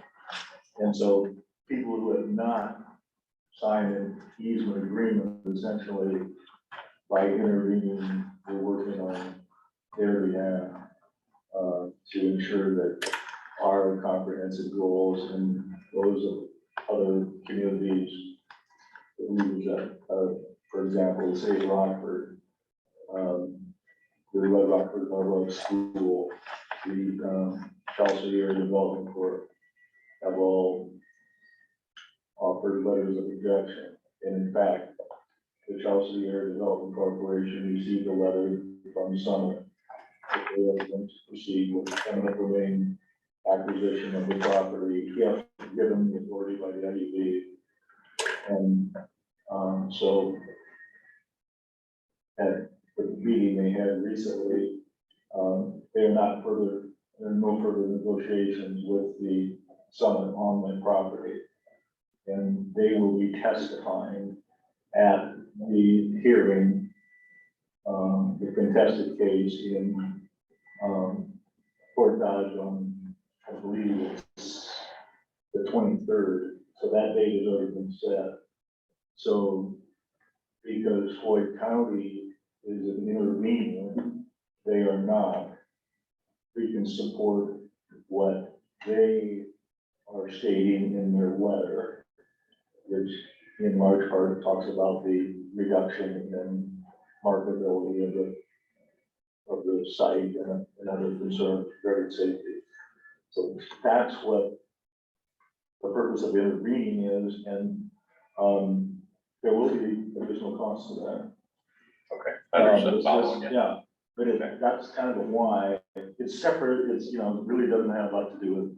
And so people who have not signed an easement agreement, essentially, by intervening, we're working on their behalf to ensure that our comprehensive goals and those of other communities, for example, say Rockford, the Red Rockford Norwood School, the Chelsea Area Development Corp have all offered letters of objection. And in fact, the Chelsea Area Development Corporation received a letter from Summit that they are going to proceed with eminent domain acquisition of the property, if given the authority by the IUB. And so at the meeting they had recently, there are no further negotiations with the Summit on the property. And they will be testifying at the hearing, the contested case in Fort Dodge on, I believe it's the 23rd. So that date has already been set. So because Floyd County is an intervener, they are not. We can support what they are stating in their letter, which in large part talks about the reduction in marketability of the site and other concerns regarding safety. So that's what the purpose of intervening is, and there will be additional costs to that. Okay. Understood. It's Following just- you. Yeah, but that's kind of the why. It's separate, it's, it really doesn't have a lot to do with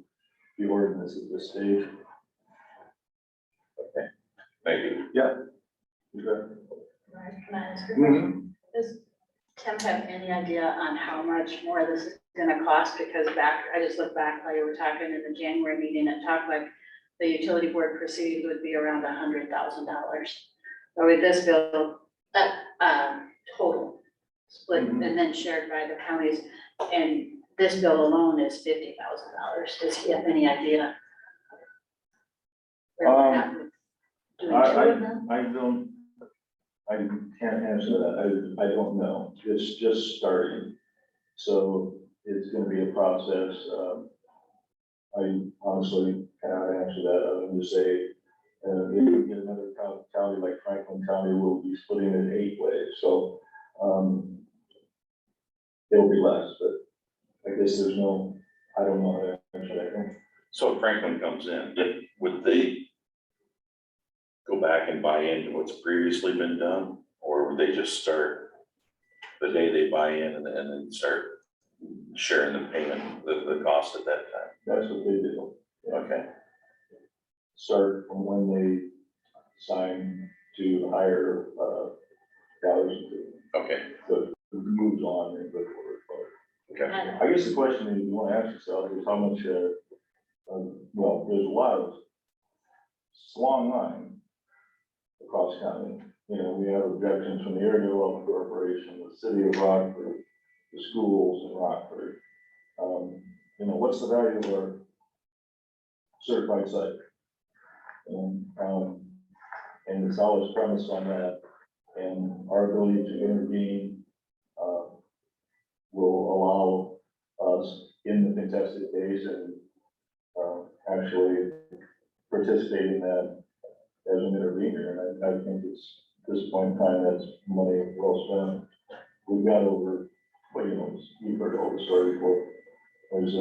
the ordinance at this stage. Thank you. Okay. Can I ask a Mhm. question? Does Tim have any idea on how much more this is gonna cost? Because I just looked back while you were talking in the January meeting, it talked like the utility board proceeding would be around $100,000. So with this bill, total split Mhm. and then shared by the counties, and this bill alone is $50,000. Does he have any idea? Where we're at with doing two of them? I can't answer that. I don't know. It's just starting. So it's gonna be a process. I honestly cannot answer that other than to say, if we get another county like Franklin County, we'll be splitting it 8 ways. So, it'll be less, but I guess I don't know how to answer that. So if Franklin comes in, would they go back and buy into what's previously been done? Or would they just start the day they buy in and then start sharing the payment, the cost at that time? That's what they do. Okay. Start from when they sign to hire, dollars, Okay. so it moves on and go forward. Okay. And I guess the question that you want to ask yourself is how much, well, there's a lot of, it's a long line, cross county. You know, we have objections from the Area Development Corporation, the city of Rockford, the schools in Rockford. You know, what's the value of our certified site? And it's always premised on that, and our ability to intervene, will allow us in the contested case and, actually participate in that as an intervener, and I think it's, at this point in time, that's money well spent. We've got over, well, you know, you've heard all the story before, there's,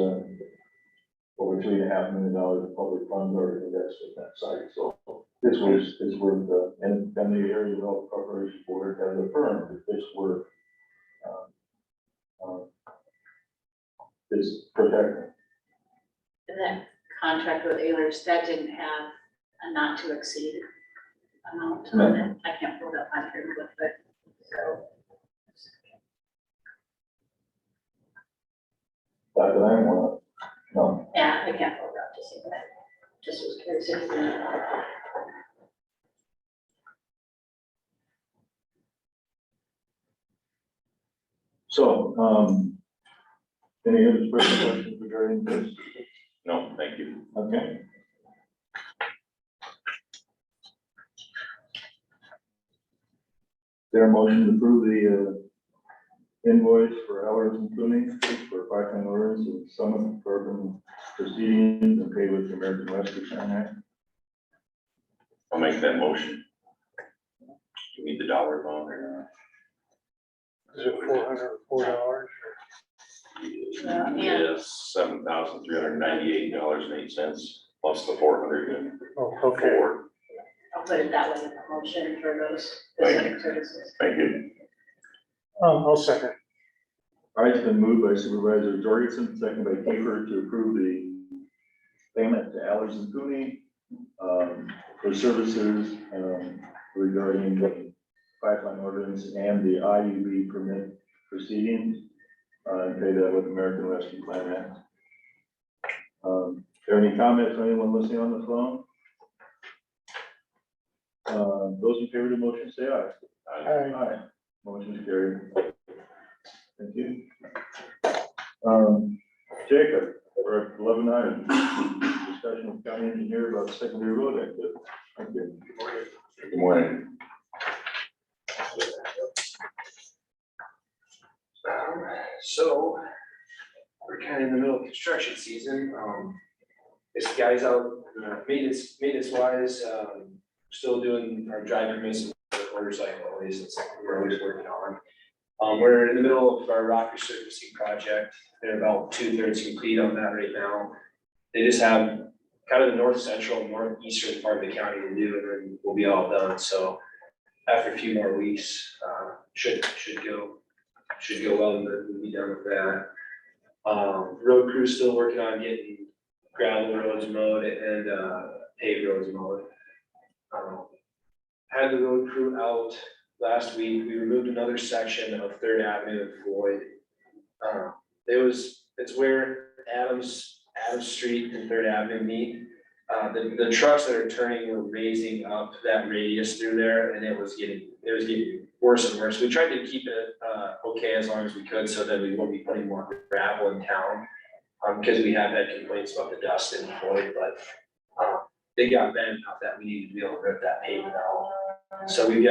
over $3.5 million of public funds already invested in that site, so it's worth, and the Area Development Corporation Board has affirmed that this work, is protected. And that contract with Ayers, that didn't have a not to exceed amount on it. I can't pull it up on here real quick, so. Not that I want to, no. Yeah, I can't pull it up to see that. Just was curious if you knew. So, any other special questions regarding this? No, thank you. Okay. There a motion to approve the invoice for hours and cleaning for part-time orders and summit urban proceedings and paid with the American Rescue Plan Act? I'll make that motion. You need the dollar amount or Is it $404? Yeah, not? and- Yes, $7,398.08 plus the 404. Oh, okay. I'll put it that way in the motion for those Thank specific services. Thank you. I'll second. All right, it's been moved by Supervisor Jorgensen, second by Kiefer to approve the payment to Allers and Cooney, for services, regarding the pipeline ordinance and the IUB permit proceedings, and pay that with American Rescue Plan Act. Are there any comments from anyone listening on the phone? Those in favor of the motion, say aye. Aye. Motion is carried. Thank you. Jacob, for 11 items, discussion with county engineer about secondary road activity. Thank you. Good morning. So we're kind of in the middle of construction season. This guy's out, maintenance wise, still doing our drive permits and orders like always. It's something we're always working on. We're in the middle of our rock resurfacing project. They're about 2/3 complete on that right now. They just have kind of the north central, northeastern part of the county to do, and then we'll be all done. So after a few more weeks, should go well, and then we'll be done with that. Road crew's still working on getting gravel roads mowed and paved roads mowed. Had the road crew out last week. We removed another section of 3rd Avenue and Floyd. It's where Adams Street and 3rd Avenue meet. The trucks that are turning were raising up that radius through there, and it was getting worse and worse. We tried to keep it okay as long as we could, so that we won't be putting more gravel in town. Because we have had complaints about the dust in Floyd, but they got bad enough that we needed to be able to rip that pavement out. So we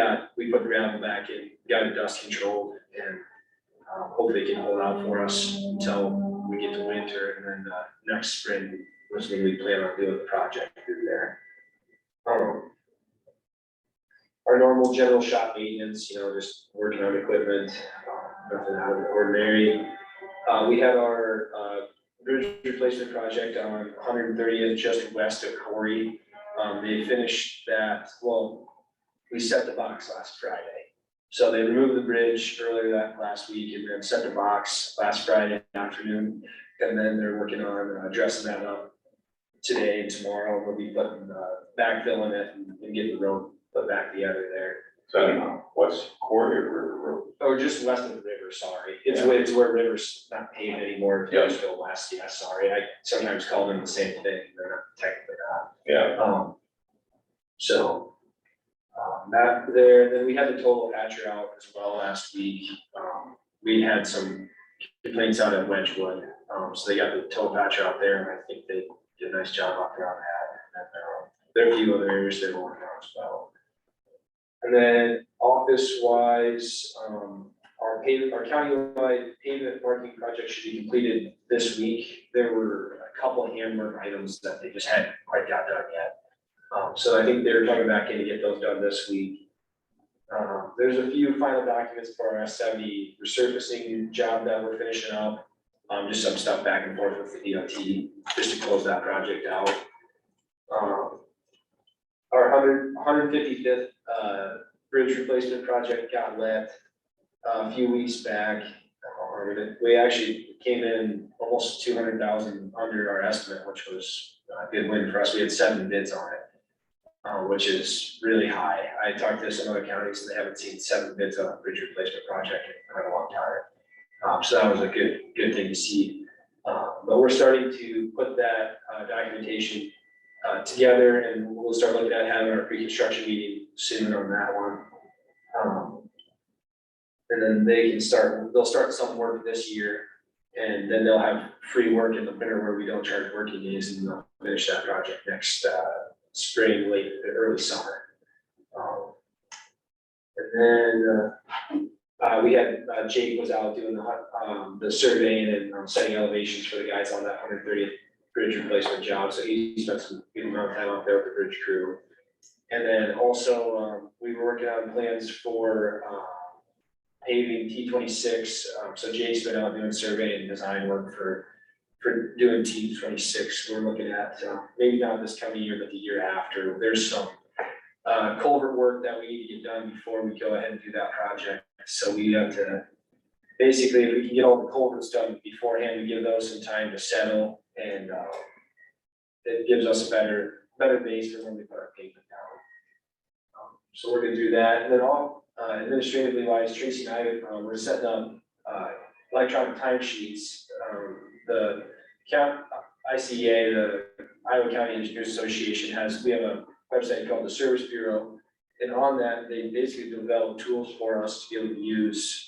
put the gravel back in, got the dust controlled, and hopefully it can hold out for us until we get to winter, and then next spring was when we plan on doing the project through there. Our normal general shop maintenance, just working on equipment, nothing out of the ordinary. We had our bridge replacement project on 130th, just west of Corey. They finished that, we set the box last Friday. So they removed the bridge earlier last week and then set the box last Friday afternoon. And then they're working on dressing that up today and tomorrow. We'll be putting backfilling it and getting the road put back together there. So I don't know, what's Corey or River Road? Or just west of the river, sorry. It's where river's not paved anymore. Yeah. It's still west, yeah, sorry. I sometimes call them the same thing. They're not technically not. Yeah. Then we had the total patcher out as well last week. We had some complaints out at Wedgewood, so they got the total patcher out there, and I think they did a nice job out there on that. And there are a few other areas they're working on as well. And then office-wise, our countywide pavement marking project should be completed this week. There were a couple of handwork items that they just hadn't quite got done yet. So I think they're coming back in to get those done this week. There's a few final documents for our S70 resurfacing job that we're finishing up. Just some stuff back and forth with the DOT, just to close that project out. Our 155th bridge replacement project got let a few weeks back. We actually came in almost 200,000 under our estimate, which was a good win for us. We had 7 bids on it, which is really high. I talked to some other counties and they haven't seen 7 bids on a bridge replacement project in quite a long time. So that was a good thing to see. But we're starting to put that documentation together, and we'll start looking at having our pre-construction meeting soon on that one. And then they'll start some work this year, and then they'll have free work in the winter where we don't charge working days, and they'll finish that project next spring, late, early summer. And then we had Jake was out doing the surveying and setting elevations for the guys on that 130th bridge replacement job. So he spent some good amount of time out there with the bridge crew. And then also we were working on plans for paving T26. So Jake's been out doing survey and design work for doing T26. We're looking at maybe not this coming year, but the year after. There's some culvert work that we need to get done before we go ahead and do that project. So we have to, basically, if we can get all the culverts done beforehand, we give those some time to settle, and it gives us a better base for when we put our pavement down. So we're gonna do that, and then all administratively wise, Tracy and I, we're setting up electronic timesheets. The ICEA, the Iowa County Engineers Association, we have a website called the Service Bureau, and on that, they basically develop tools for us to be able to use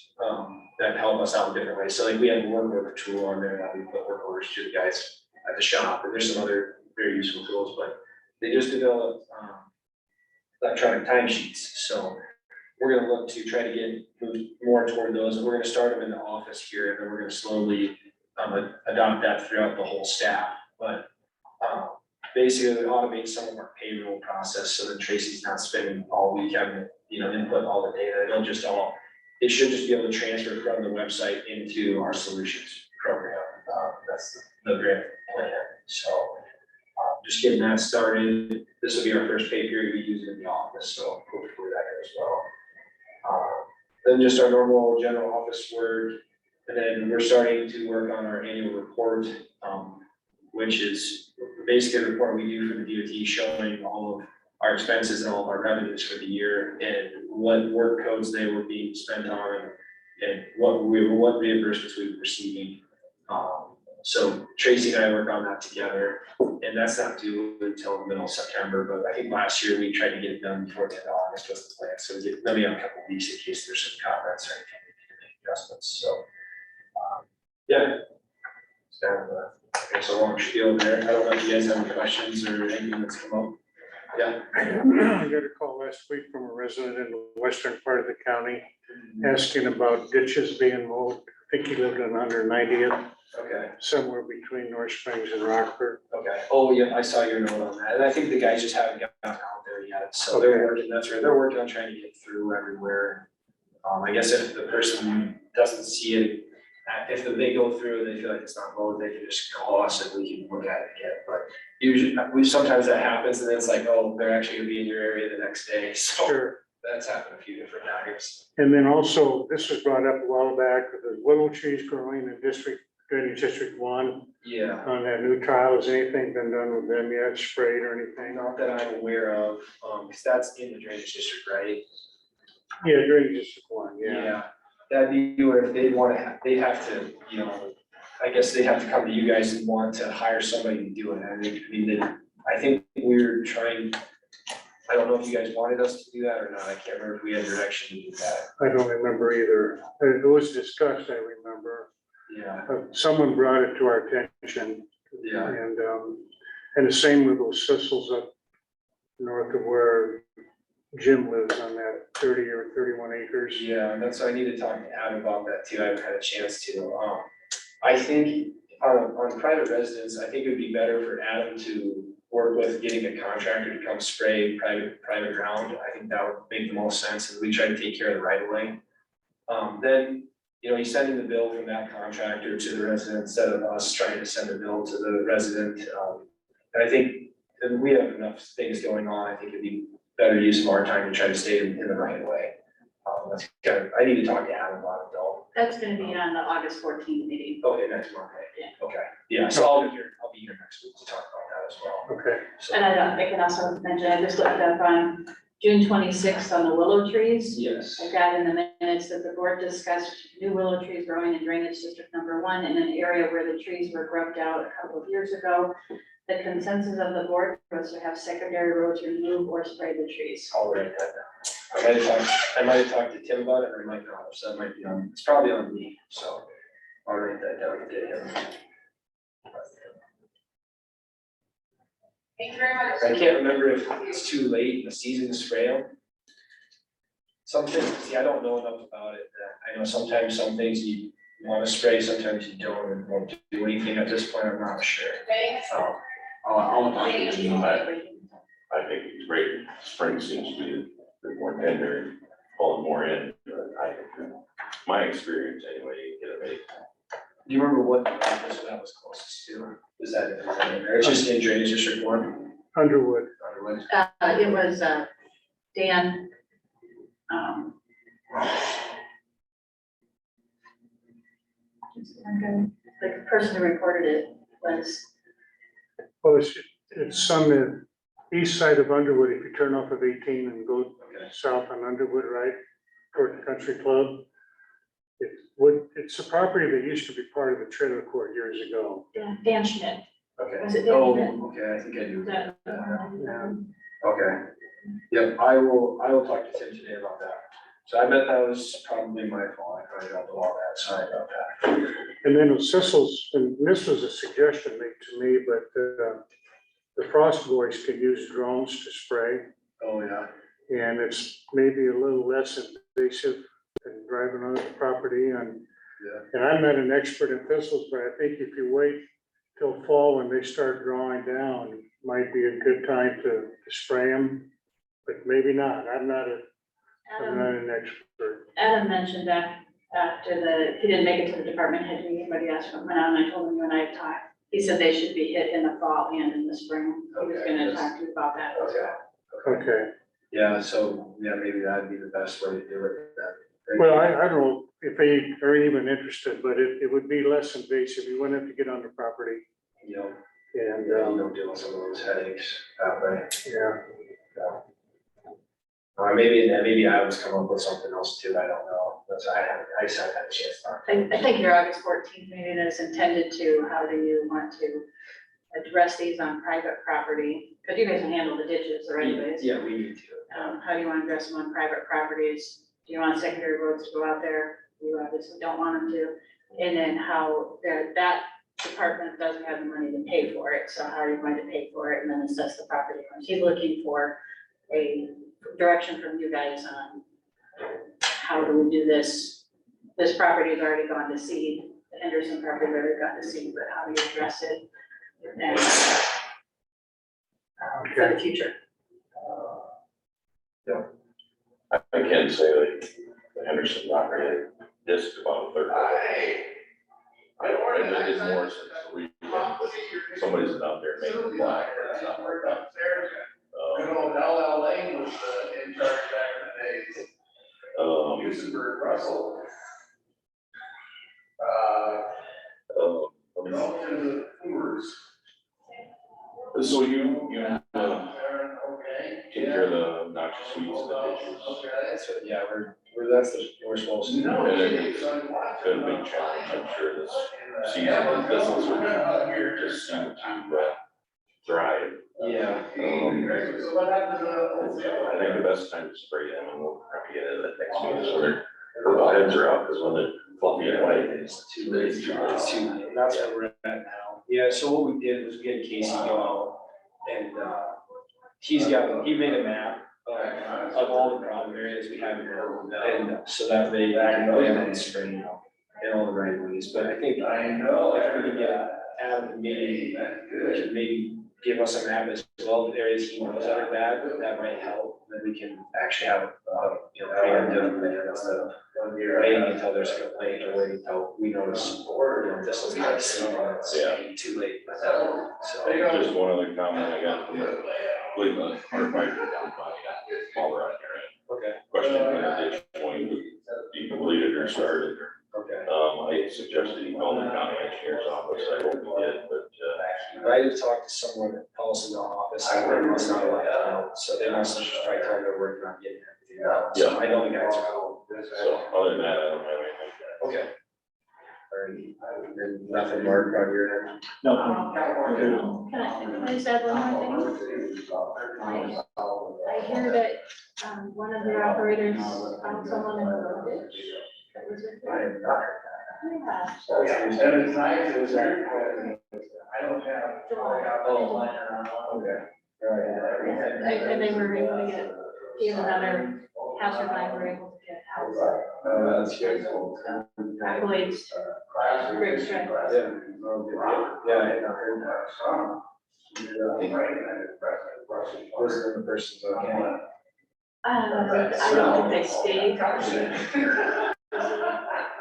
that help us out in different ways. So like we have a work order tool on there that we put work orders to the guys at the shop, and there's some other very useful tools, but they just developed electronic timesheets. So we're gonna look to try to get moved more toward those, and we're gonna start them in the office here, and then we're gonna slowly adopt that throughout the whole staff. But basically automate some of our payroll process so that Tracy's not spending all week having to, input all the data. It should just be able to transfer from the website into our solutions program. That's the grant plan. So just getting that started. This will be our first pay period we use it in the office, so hopefully that goes well. Then just our normal general office work. And then we're starting to work on our annual report, which is basically a report we do for the DOT showing all of our expenses and all of our revenues for the year and what work codes they were being spent on and what reimbursements we were receiving. So Tracy and I work on that together, and that's not due until the middle of September, but I think last year we tried to get it done before the end of August was the plan. So we maybe a couple of weeks in case there's some comments or anything we need to make adjustments. So yeah. It's kind of it's a long spiel there. I don't know if you guys have any questions or anything that's come up. Yeah. I got a call last week from a resident in the western part of the county asking about ditches being mowed. I think he lived on 190th, Okay, somewhere between North Springs and Rockford. okay. Oh, yeah, I saw your note on that. And I think the guys just haven't gotten out there yet. So they're working, that's right. They're working on trying to get through everywhere. I guess if the person doesn't see it, if they go through and they feel like it's not mowed, they can just call us and we can look at it again. But usually, sometimes that happens and it's like, oh, they're actually gonna be in your area the next day. So Sure. that's happened a few different times. And then also, this was brought up a while back, the willow trees growing in Drainage District 1 Yeah, on that new tile. Has anything been done with them yet, sprayed or anything? not that I'm aware of, because that's in the drainage district, right? Yeah, Drainage District 1, yeah. That'd be where if they'd want to, they'd have to, I guess they'd have to come to you guys and want to hire somebody to do it. I think we're trying, I don't know if you guys wanted us to do that or not. I can't remember if we had direction to do that. I don't remember either. It was discussed, I remember. Yeah, Someone brought it to our attention. yeah. And the same with those thistles up north of where Jim lives on that 30 or 31 acres. Yeah, and that's, I need to talk to Adam about that too. I haven't had a chance to. I think on private residence, I think it would be better for Adam to work with getting a contractor to come spray private ground. I think that would make the most sense, and we try to take care of the right of way. Then, you know, he's sending the bill from that contractor to the resident instead of us trying to send the bill to the resident. And I think that we have enough things going on. I think it'd be better use of our time to try to stay in the right of way. That's kind of, I need to talk to Adam about it though. That's gonna be on the August 14th meeting. Okay, next Monday. Yeah. Okay, yeah, so I'll be here next week to talk about that as well. Okay, So, And I can also mention, I just looked up on June 26th on the willow trees. yes, I got in the minutes that the board discussed new willow trees growing in drainage district number 1 in an area where the trees were grubbed out a couple of years ago. The consensus of the board was to have secondary roads remove or spray the trees. I'll write that down. I might have talked to Tim about it, or I might not, so that might be on, it's probably on me, so I'll write that down to him. Thank you very much. I can't remember if it's too late in the season to spray them. Some things, see, I don't know enough about it. I know sometimes some things you want to spray, sometimes you don't, and won't do anything at this point, I'm not sure. So, I'll talk to you about it. I think it's great. Spring seems to be a bit more tender and pulling more in, but I think, my experience anyway, you get a bit. Do you remember what office that was closest to? Is that in there? It's just in drainage district 1, Underwood. Underwood. It was, Dan, the person who reported it was, Well, it's on the east side of Underwood, if you turn off of 18 and go Okay. south on Underwood, right, toward the country club. It's a property that used to be part of the trailer court years ago. Dan Schmidt. Okay. Was it Dan Oh, Schmidt? okay, I think I do. Is that- Okay. Yep, I will talk to Tim today about that. So I bet that was probably my fault. I probably got the law that, sorry about that. And then with Sissels, and this was a suggestion made to me, but the Frost Boys could use drones to spray. Oh, yeah. And it's maybe a little less invasive than driving on the property and. Yeah. And I'm not an expert in thistles, but I think if you wait till fall when they start drawing down, might be a good time to spray them, but maybe not. I'm not an expert. Adam mentioned that after he didn't make it to the department head meeting, but he asked when out, and I told him you and I talked. He said they should be hit in the fall and in the spring. He was Okay, gonna that's- talk to you about that as well. Okay. Yeah, so, yeah, maybe that'd be the best way to do it. Well, I don't know if they are even interested, but it would be less invasive. You wouldn't have to get on the property You know, and, you don't deal with some of those headaches that way. yeah. Maybe I was coming up with something else too, I don't know. I just haven't had a chance to talk. I think your August 14th meeting is intended to, how do you want to address these on private property? Because you guys can handle the ditches or anyways. Yeah, we need to. How do you want to address them on private properties? Do you want secondary roads to go out there? You obviously don't want them to. And then how that department doesn't have the money to pay for it, so how are you going to pay for it and then assess the property? He's looking for a direction from you guys on how do we do this? This property has already gone to seed, the Henderson property has already gone to seed, but how do you address it? And for the future. I can say that the Henderson property just about a third. I did more since the weekend, but somebody's out there making a flag, but it's not worked out. Good old L.L. Lane was in charge back in the day. Duesenberg, Russell. Relative to the Coors. So you, Okay. take care of the noxious weeds and the ditches. Okay. Yeah, we're supposed to. No. And it's been a big challenge, I'm sure this season, and business will just seem to, thrive. Yeah. So what happened to I think the best time to spray them, and we'll probably get into that next meeting, is when their heads are out, because when they're fluffy and white, It's too late, it's too late, and that's where we're at now. Yeah, so what we did was we had Casey go out, and, he made a map of all the problem areas we have in there, and so that way we can plan on spraying out in all the right ways, but I think I know. if we can get Adam, maybe, could maybe give us a map as well, of areas he knows that are bad, that might help, then we can actually have, preemptive plan instead of waiting until there's a complaint or waiting until we notice, this is not seen, and it's too late. So, just one other comment I got from the Cleveland firefighter down by Waller on there. okay, Question, ditch point, you completed or started, or, okay. I suggested you call the county engineer's office, I hope you did, but, I did talk to someone else in the office, I heard must not let them know, so they must have just probably told they're working on getting everything out. So I know the guys are out. so, other than that, I don't have anything. Okay. Alright, and nothing Mark on your end? No. Can I just add one more thing? I hear that, one of your operators found someone in the road ditch. That was it. Yeah. And it's nice, it was very quiet. I don't have. Okay. Alright. And they were able to get, even another passerby were able to get out. That's good. Accolades to great strength. Yeah. Yeah, I heard that. Most of the person's okay. I don't think they stayed.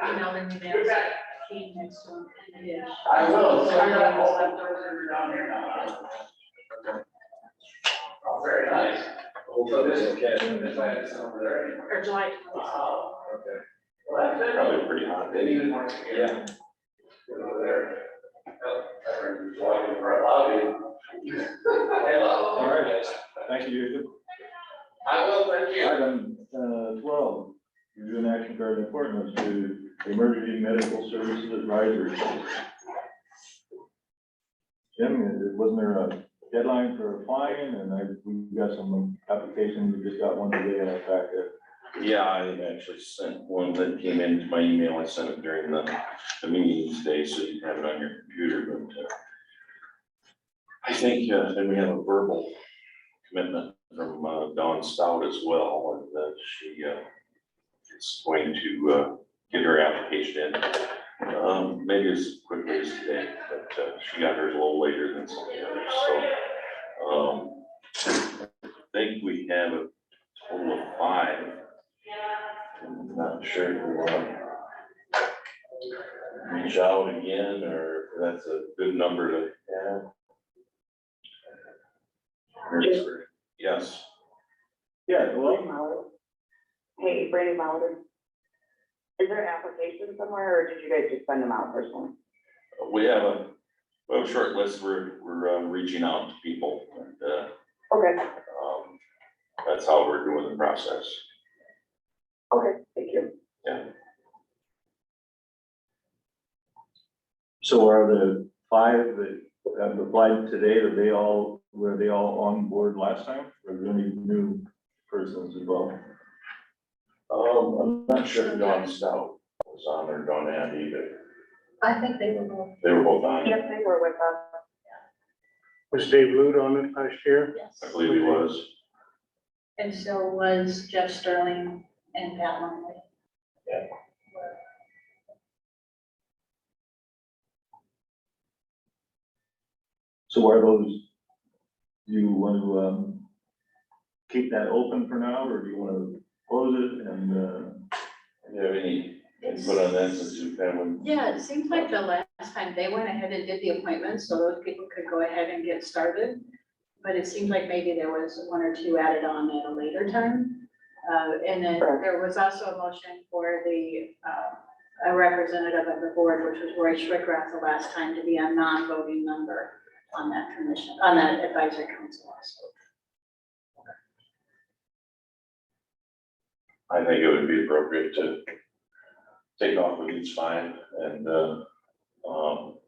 Emailing me there, came next to him in the dish. I will, so I got all the doors down here now. Oh, very nice. Hopefully it's okay. This side is over there anymore. Or July 20th. Wow. Okay. Well, that's it. Probably pretty hot. They even want to get Yeah. over there. I heard you walking for a lobby. Hello. All right, guys. Thank you. I will, thank you. Item 12, review an action regarding appointments to Emergency Medical Services Advisory. Jim, wasn't there a deadline for applying? And we got some applications, we just got one today in our packet. Yeah, I actually sent one that came into my email, I sent it during the meeting today, so you can have it on your computer, but, I think, then we have a verbal commitment from, Dawn Stout as well, and that she, is going to, get her application in. Maybe as quickly as today, but, she got hers a little later than some of the others, so, I think we have a total of 5. I'm not sure if we want to reach out again, or if that's a good number to have. Yes, Yeah, well, Hey, Brady Bowden. Is there an application somewhere, or did you guys just send them out personally? we have a short list, we're reaching out to people, and, Okay, that's how we're doing the process. okay, thank you. Yeah. so are the 5 that have applied today, were they all on board last time? Or are there any new persons involved? I'm not sure if Dawn Stout was on or Dawn Ann either. I think they were both. They were both on, Yes, they were with us. Was Dave Lute on it last year? Yes. I believe he was. And so was Jeff Sterling and Pat Longley. So are those, do you want to, keep that open for now, or do you want to close it and, Do you have any input on that since you've had one? Yeah, it seems like the last time they went ahead and did the appointments, so those people could go ahead and get started. But it seems like maybe there was 1 or 2 added on at a later time. And then there was also a motion for a representative of the board, which was Roy Schwickrath the last time, to be a non-voting member on that commission, on that advisory council also. I think it would be appropriate to take off with each 5 and, you know,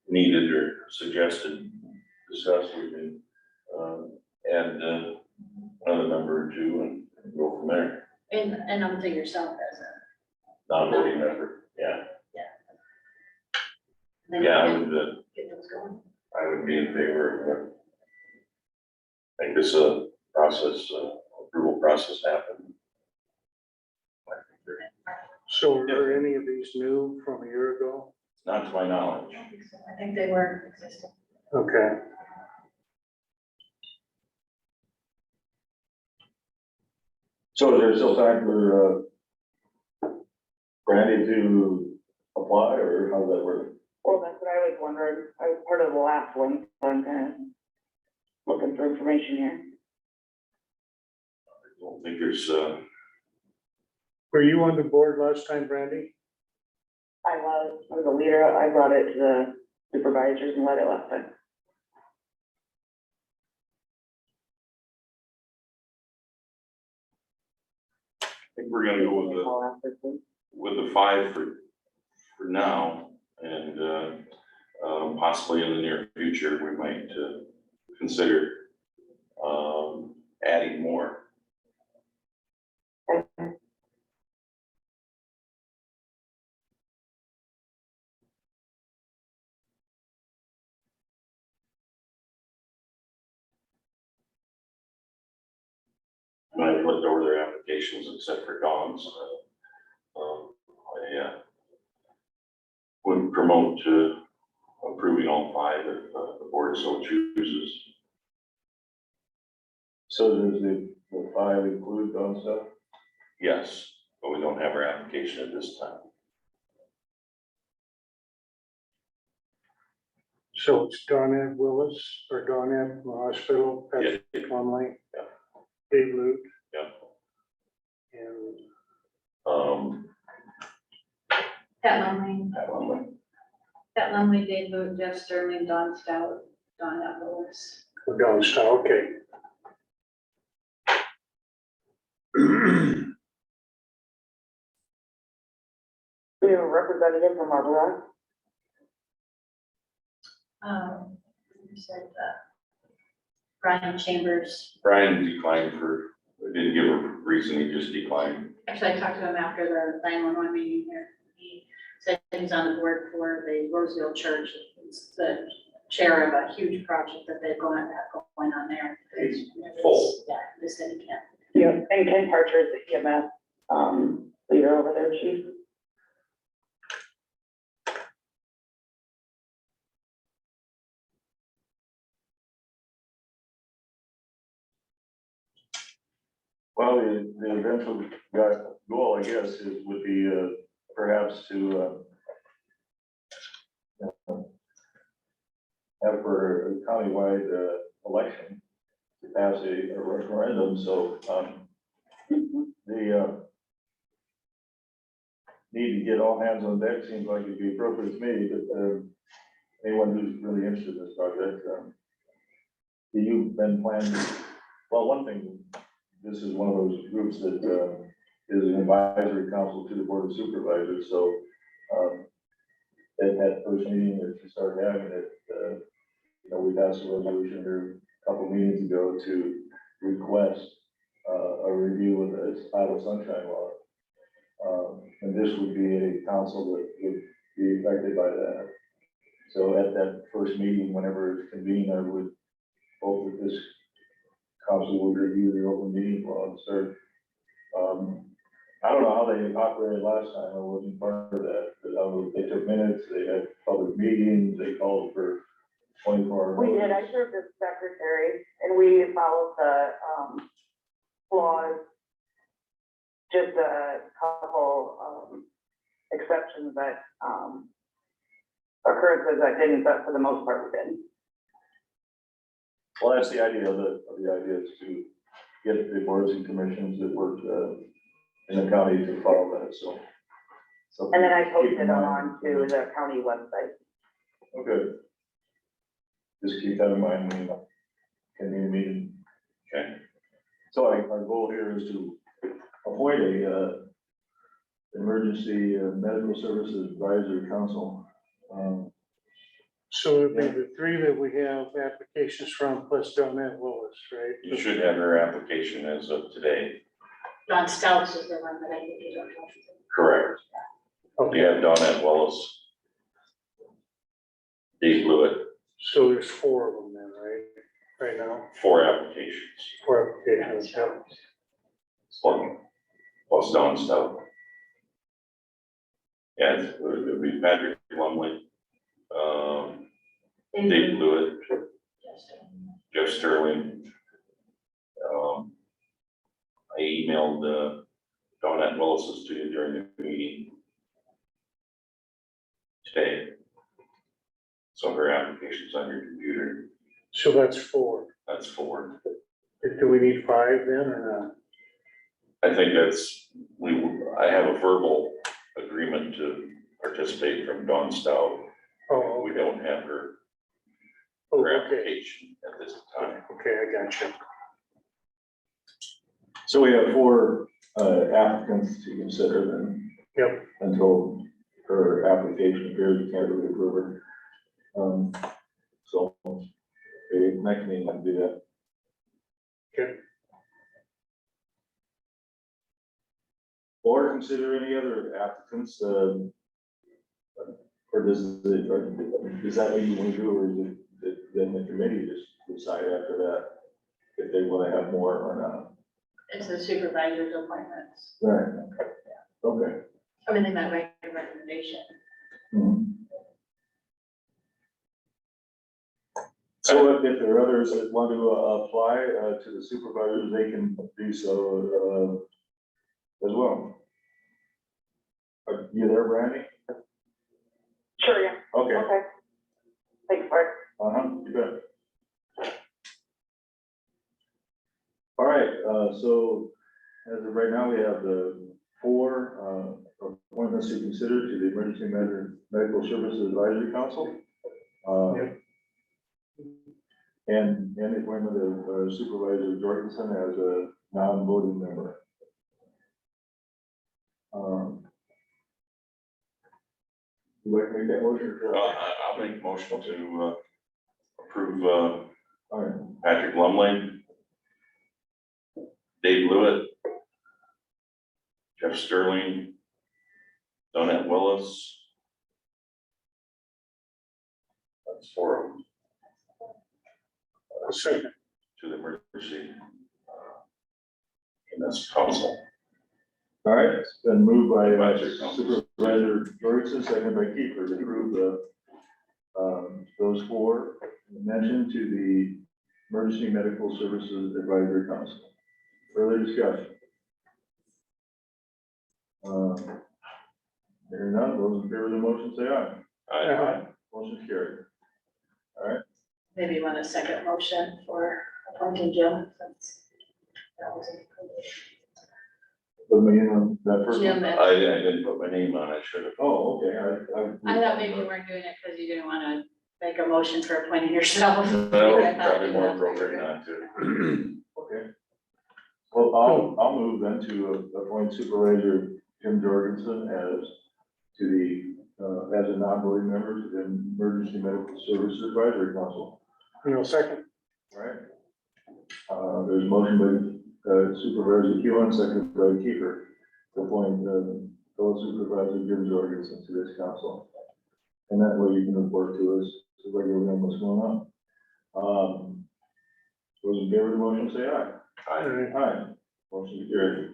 needed or suggested, discussed, we can, add, another member or two and go from there. And nominate yourself as a. Non-voting member, yeah. then Yeah, I you would, can Get those going. I would be in favor of, make this process, approval process happen. So are any of these new from a year ago? Not to my knowledge. I think they were existing. Okay, So is there still time for, Brandy to apply, or how does that work? Well, that's what I was wondering. I was part of the last one, so I'm kind of looking for information here. I don't think there's, were you on the board last time, Brandy? I was a leader. I brought it to the supervisors and let it last time. I think we're gonna go with the 5 for now, and, possibly in the near future, we might, consider, adding more. And I've looked over their applications except for Dawn's. I would promote approving all 5 if the board so chooses. So does the 5 include Dawn stuff? Yes, but we don't have our application at this time. So it's Donette Willis or Donette from the hospital, Patrick Plumley, Yeah. Dave Lute, Yeah. and Pat Lumley, That one, Dave Booth, Jeff Sterling, Don Stout, Don Willis. we're down south, okay. We have a representative from Arbor. You said, Brian Chambers. Brian declined for, didn't give a reason, he just declined. Actually, I talked to him after the 911 meeting here. He said he's on the board for the Roseville Church. He's the chair of a huge project that they've going on there. He's full. Yeah, they said he can't. Yeah, and Ken Parcher is the EMS, leader over there, chief. Well, the eventual goal, I guess, is would be, perhaps to, have for a countywide, election to pass a referendum, so, the, need to get all hands on deck seems like it'd be appropriate to me, but, anyone who's really interested in this project, you've been planning, well, one thing, this is one of those groups that, is an advisory council to the board of supervisors, so, at that first meeting that you started having it, we passed a resolution here a couple meetings ago to request, a review of the Iowa Sunshine Law. And this would be a council that would be affected by that. So at that first meeting, whenever it's convened, I would hope that this council would review the open meeting law and start. I don't know how they operated last time, I wasn't part of that, but they took minutes, they had public meetings, they called for 24 hours. We did, I served as secretary, and we followed the, laws. Just a couple, exceptions that, occurrences that didn't, but for the most part, we did. Well, that's the idea of the idea is to get the boards and commissions that work, in the county to follow that, so. And then I keep posted in them mind. onto the county website. Okay. Just keep that in mind when you convene a meeting. Okay. So our goal here is to appoint a emergency medical services advisory council. So it'd be the three that we have applications from plus Donette Willis, right? You should have her application as of today. Don Stouts is the one that I think you don't have. Correct. We Okay, have Donette Willis. Dave Blewett, so there's four of them then, right? Right now, 4 applications, four applications. Yeah. plus Don Stout. Yeah, it would be Patrick Lumley, Dave Blewett, Jeff Sterling. I emailed Donette Willis's to you during the meeting today. So her application's on your computer. So that's four. That's 4. Do we need 5 then or I think that's, I have a verbal agreement to participate from Dawn Stout. not? Oh, We don't have her oh, her okay, application at this time. okay, I got you. So we have 4 applicants to consider then. Yep. Until her application appears, we can't really approve her. So, maybe next meeting I'll do that. Okay. Or consider any other applicants, or is that what you want to do, or is it, then the committee just decide after that if they want to have more or not? It's the supervisor's appointments. Right. Okay. I mean, they might make a recommendation. Mhm. So if there are others that want to apply to the supervisors, they can do so as well. Are you there, Brandy? Sure, yeah, Okay, okay. Thanks, Bart. you bet. All right, so as of right now, we have the 4 appointments to consider to the Emergency Medical Services Advisory Council. Yep. And the appointment of Supervisor Jorgensen as a non-voting member. Would you like to make that motion? I'll make a motion to approve All right, Patrick Lumley, Dave Blewett, Jeff Sterling, Donette Willis. That's 4 of them Second. to the emergency. And that's council. all right, it's been moved by Advisory Council. Supervisor Jorgensen, seconded by Kiefer, to approve those 4 mentioned to the Emergency Medical Services Advisory Council. Further discussion? Hearing none, those in favor of the motion say aye. Aye. Motion carried. Maybe you want a second motion for appointing Jim, since that was included. Put me in on that first Jim, one. I didn't put my name on it, should have. Oh, okay, I thought maybe you weren't doing it because you didn't want to make a motion for appointing yourself. No, I thought probably you more had- appropriate not to. Okay. Well, I'll move then to appoint Supervisor Jim Jorgensen as a non-voting member to the Emergency Medical Services Advisory Council. Second. All right. There's a motion by Supervisor Keelan, seconded by Kiefer, to appoint fellow Supervisor Jim Jorgensen to this council. And that way you can report to us regularly on what's going on. Those in favor of the motion say aye. Aye. Aye. Motion carried.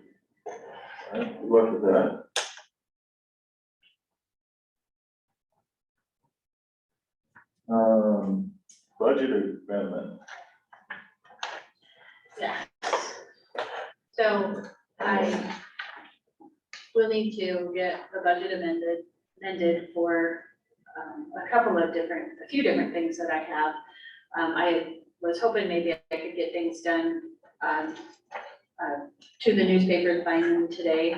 All right, good luck with that. Budget amendment. Yeah. So I will need to get the budget amended for a few different things that I have. I was hoping maybe I could get things done to the newspapers by noon today,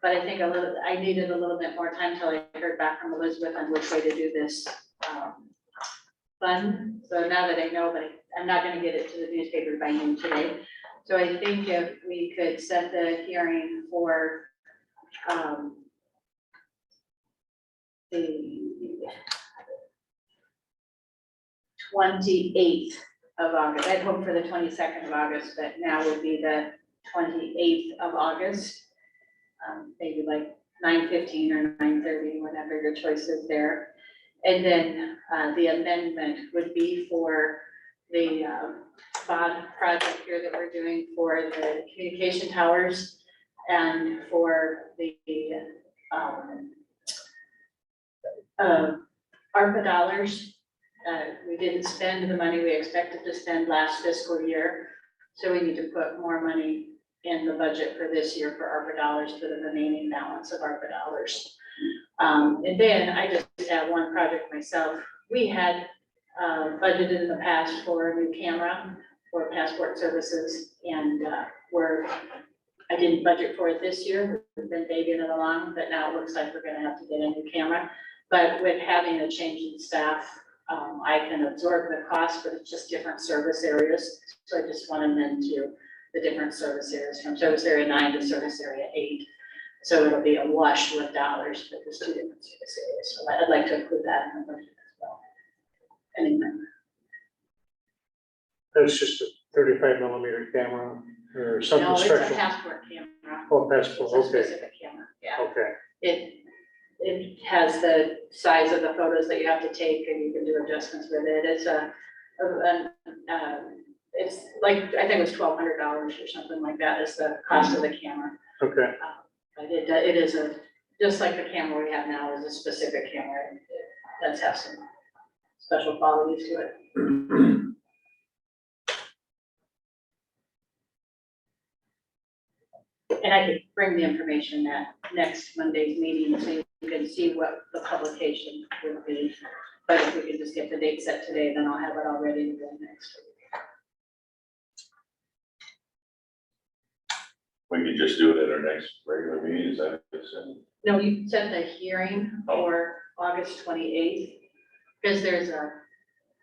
but I think I needed a little bit more time till I heard back from Elizabeth on which way to do this fund. So now that I know, but I'm not gonna get it to the newspaper by noon today. So I think if we could set the hearing for the 28th of August. I'd hoped for the 22nd of August, but now would be the 28th of August. Maybe like 9:15 or 9:30, whatever your choice is there. And then the amendment would be for the bond project here that we're doing for the communication towers and for the ARPA dollars. We didn't spend the money we expected to spend last fiscal year, so we need to put more money in the budget for this year for ARPA dollars for the remaining balance of ARPA dollars. And then I just have one project myself. We had budgeted in the past for a new camera for passport services, and I didn't budget for it this year. We've been babying it along, but now it looks like we're gonna have to get a new camera. But with having a change in staff, I can absorb the cost, but it's just different service areas. So I just want to amend to the different service areas from service area 9 to service area 8. So it'll be a wash with dollars, but there's 2 different service areas. So I'd like to include that in the budget as well. Anyway. That's just a 35mm camera or something No, it's a special. passport camera. Oh, passport, It's a okay, specific camera, yeah. okay. It has the size of the photos that you have to take, and you can do adjustments with it. It's like, I think it was $1,200 or something like that is the cost of the camera. Okay, But it is just like the camera we have now is a specific camera. It does have some special qualities to it. And I could bring the information at next Monday's meeting so you can see what the publication would be. But if we could just get the date set today, then I'll have it all ready to go next week. We could just do it at our next regular meeting, is that what you said? No, you set the hearing for August 28th, because there's a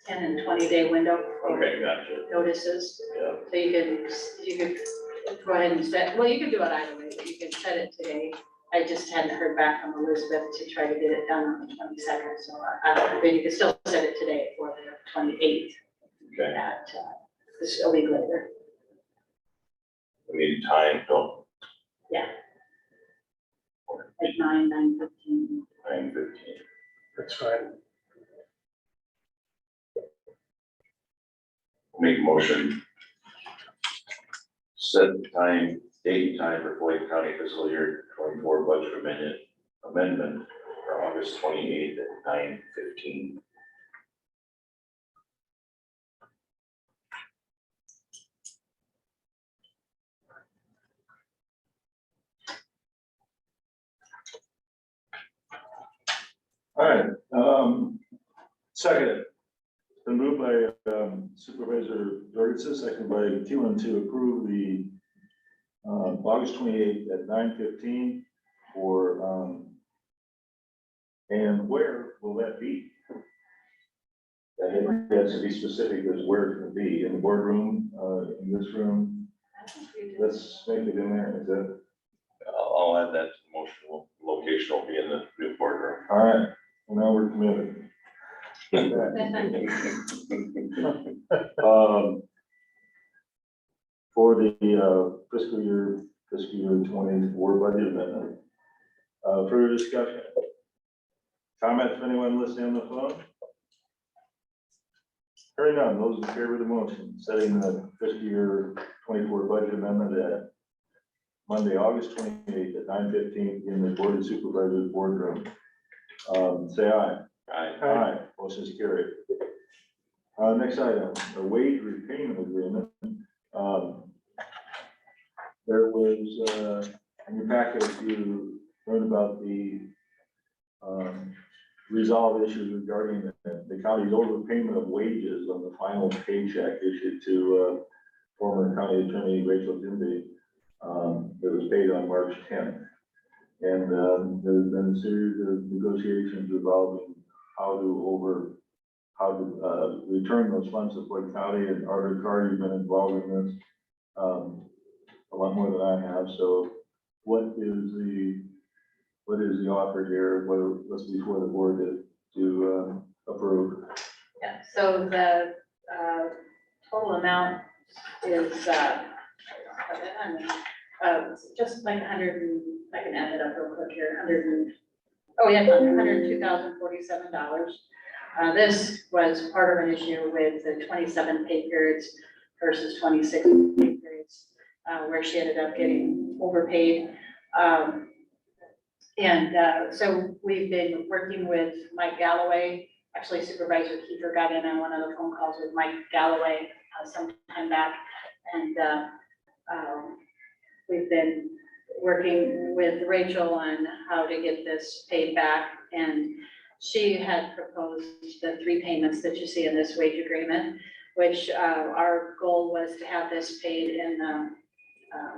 10 and 20-day window for Okay, gotcha, notices. yeah. So you could go ahead and set, well, you could do it either way, but you can set it today. I just hadn't heard back from Elizabeth to try to get it done on the 22nd, so then you can still set it today for the 28th Okay, at, this a week later. we need time, don't, At 9:15. 9:15. that's fine. Make a motion. Set the time, date and time for Floyd County fiscal year 24 budget amendment for August 28th at 9:15. All right, second. Been moved by Supervisor Jorgensen, second by Keelan to approve the August 28th at 9:15 for, and where will that be? That has to be specific as where it's gonna be, in the boardroom, in this room. Let's make it in there, is that? I'll add that to the motion. Location will be in the new boardroom. All right, well, now we're committed. For the fiscal year 24 budget amendment. Further discussion? Comments from anyone listening on the phone? Hearing none, those in favor of the motion, setting the fiscal year 24 budget amendment at Monday, August 28th at 9:15 in the Board of Supervisors boardroom. Say aye. Aye. Aye, motion is carried. Next item, a wage repayment agreement. There was, in your packet, you learned about the, resolved issues regarding the county's overpayment of wages on the final paycheck issued to, former county attorney Rachel Dimby, that was paid on March 10th. And, there's been a series of negotiations involving how to return those funds to Floyd County, and Arthur Carr, you've been involved in this, a lot more than I have, so what is the offer here, what's before the board to approve? Yeah, so the total amount is just like 100 and, I can add it up real quick here, $102,047. This was part of an issue with the 27 pay periods versus 26 pay periods, where she ended up getting overpaid. So we've been working with Mike Galloway. Actually, Supervisor Kiefer got in on one of the phone calls with Mike Galloway some time back. And we've been working with Rachel on how to get this paid back. And she had proposed the 3 payments that you see in this wage agreement, which our goal was to have this paid in the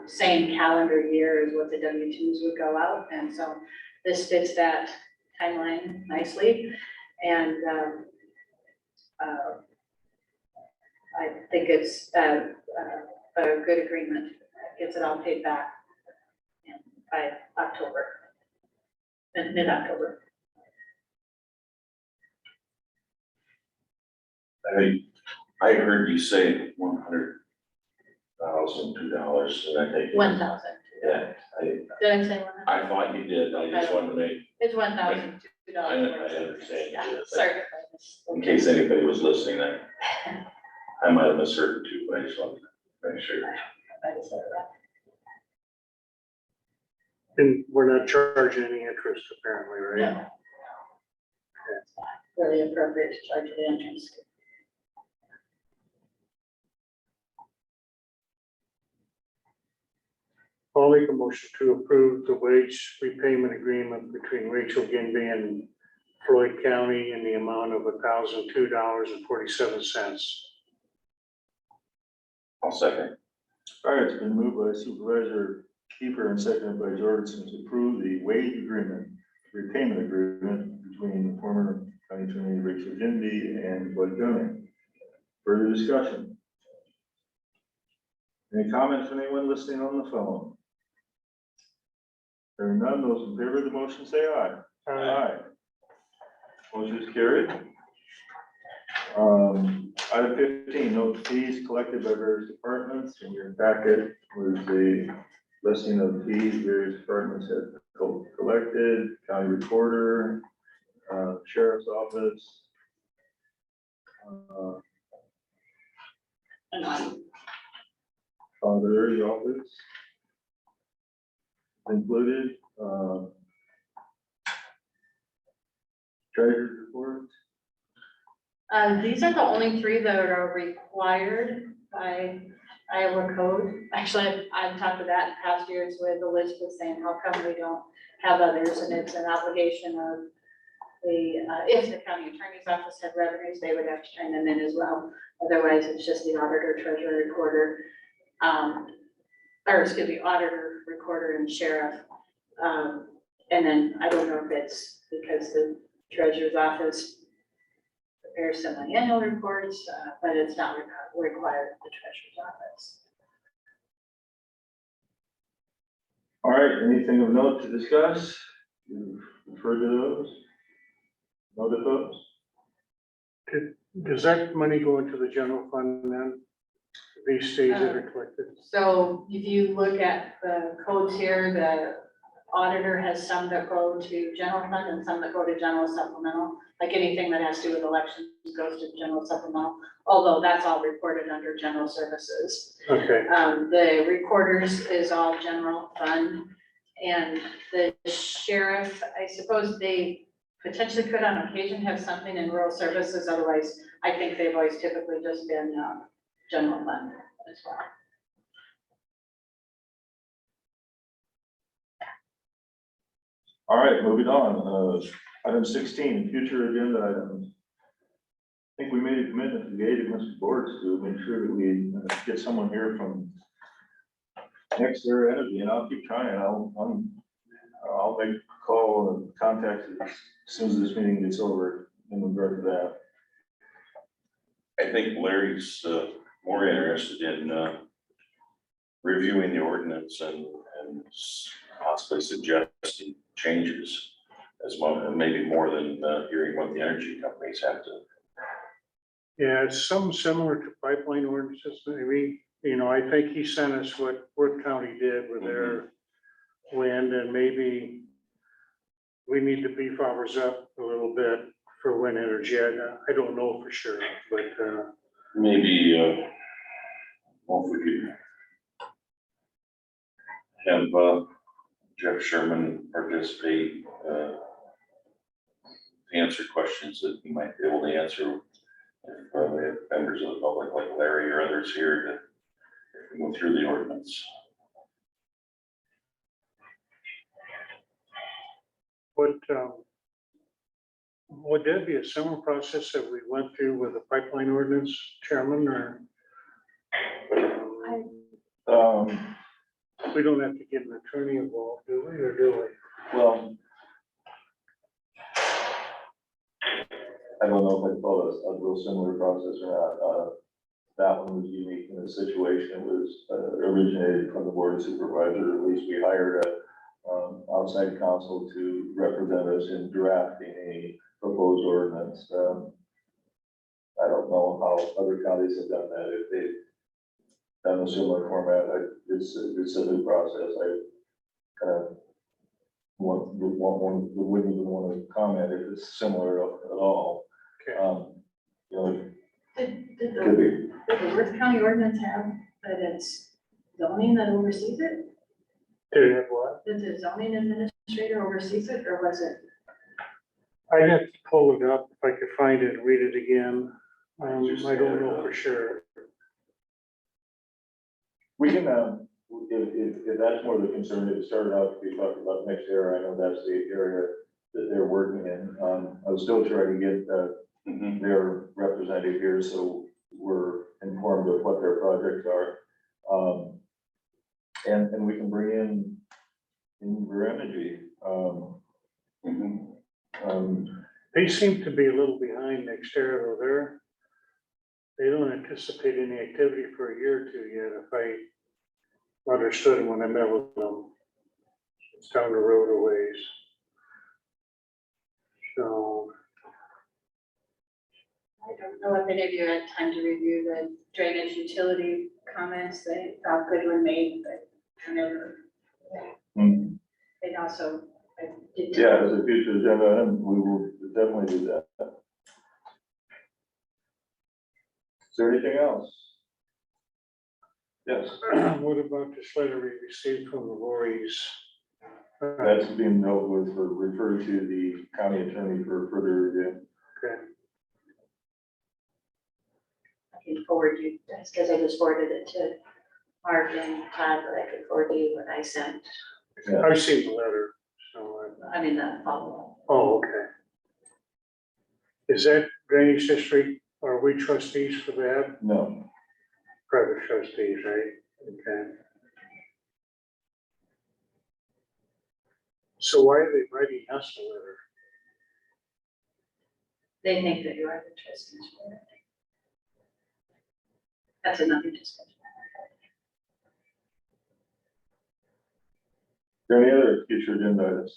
same calendar year as what the W-2s would go out. And so this fits that timeline nicely. And I think it's a good agreement. Gets it all paid back by October, mid-October. I heard you say $100,002, and I think. 1,000. Yeah, Did I say 100? I thought you did, I just wanted to make, It's $1,002. I understand. Yeah, sorry. In case anybody was listening, I might have misheard too, but I just wanted to make sure. I just said that. And we're not charging any interest apparently, right? No. It's not really appropriate to charge the entrance. I'll make a motion to approve the wage repayment agreement between Rachel Ginby and Floyd County in the amount of $1,002.47. I'll second. All right, it's been moved by Supervisor Kiefer and seconded by Jorgensen to approve the wage agreement, repayment agreement between the former county attorney Rachel Ginby and Floyd County. Further discussion? Any comments from anyone listening on the phone? Hearing none, those in favor of the motion say aye. Aye. Motion is carried. Item 15, note fees collected by various departments. In your packet was the listing of fees various departments have collected, county recorder, sheriff's office, auditor's office included, treasurer's report. These are the only 3 that are required by Iowa code. Actually, I've talked to that in past years with Elizabeth saying, how come we don't have others? And it's an obligation of the, if the county attorney's office had revenues, they would have to turn them in as well. Otherwise, it's just the auditor, treasurer, recorder, auditor, recorder, and sheriff. And then I don't know if it's because the treasurer's office prepares semi-annual reports, but it's not required of the treasurer's office. All right, anything of note to discuss? You've referred to those? Noted those? Does that money go into the general fund then? These fees that are collected? So if you look at the codes here, the auditor has some that go to general fund and some that go to general supplemental. Like anything that has to do with elections goes to general supplemental, although that's all reported under general services. Okay, The recorders is all general fund, and the sheriff, I suppose they potentially could on occasion have something in rural services, otherwise I think they've always typically just been general fund as well. All right, moving on. Item 16, future agenda items. I think we made a commitment to the Mr. Boards to make sure that we get someone here from Next Era Energy, and I'll keep trying. I'll make a call and contact as soon as this meeting gets over in regard to that. I think Larry's more interested in reviewing the ordinance and possibly suggesting changes as well, and maybe more than hearing what the energy companies have to Yeah, it's something similar to pipeline ordinances, maybe, I think he sent us what Worth County did with their wind, and maybe we need to beef ours up a little bit for wind energy. I don't know for sure, but, Maybe, well, if we could have, Jeff Sherman participate, to answer questions that he might be able to answer. If we have members of the public like Larry or others here to go through the ordinance. would that be a similar process that we went through with the pipeline ordinance, Chairman, or? We don't have to get an attorney involved, do we, or do we? Well, I don't know if I call it a real similar process or not. That one was unique in the situation. It was originated from the board of supervisors. At least we hired a outside counsel to represent us in drafting a proposed ordinance. I don't know how other counties have done that. If they've done a similar format, it's a new process. I kind of wouldn't even want to comment if it's similar at all. Okay. Did Could be. the Worth County ordinance have that it's zoning that oversees it? Did it have what? Did the zoning administrator oversees it, or was it? I'd have to pull it up if I could find it and read it again. I don't know for sure. We can, if that's more the concern, it started out to be talked about next era. I know that's the area that they're working in. I was still trying to get, their representative here, so we're informed of what their projects are. And we can bring in energy. They seem to be a little behind next year, though. They don't anticipate any activity for a year or two yet, if I understood when I met with them. It's down the road a ways. So, I don't know if any of you had time to review the drainage utility comments they thought Goodwin made, but I never. They also, I did. Yeah, as a future agenda, and we will definitely do that. Is there anything else? Yes, what about this letter we received from the Lorries? that's being dealt with or referred to the county attorney for further review. Okay. I can forward you, that's because I just forwarded it to Mark and Todd, but I could forward you what I sent. Yeah. I've seen the letter, so, I mean, the follow-up. oh, okay. Is that drainage district, are we trustees for that? No, Private trustees, right? Okay. So why are they writing us a letter? They think that you are the trustees for it. That's another discussion. are there any other future agenda items?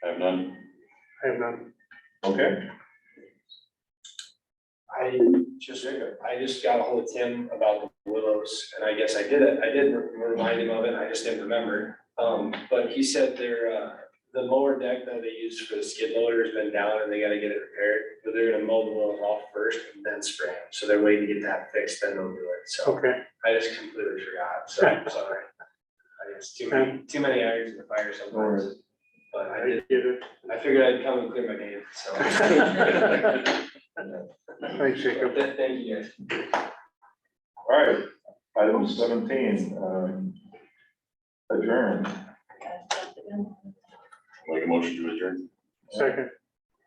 I have none. I have none. Okay. I just got a hold of Tim about the willows, and I guess I did remind him of it, I just didn't remember. But he said the mower deck that they use for the skid loader has been down and they gotta get it repaired, but they're gonna mow the willows off first and then spray them. So they're waiting to get that fixed, then they'll do it. So Okay. I just completely forgot, so I'm sorry. I guess too many irons in the fire sometimes, but I did, get it. I figured I'd come and clear my name, so. Thanks, Jacob. Thank you guys. All right, item 17, adjourn. Like a motion to adjourn. Second.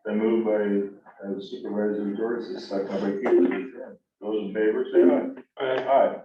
Then moved by Supervisor Doris, second by Keith. Those in favor, say aye. Aye.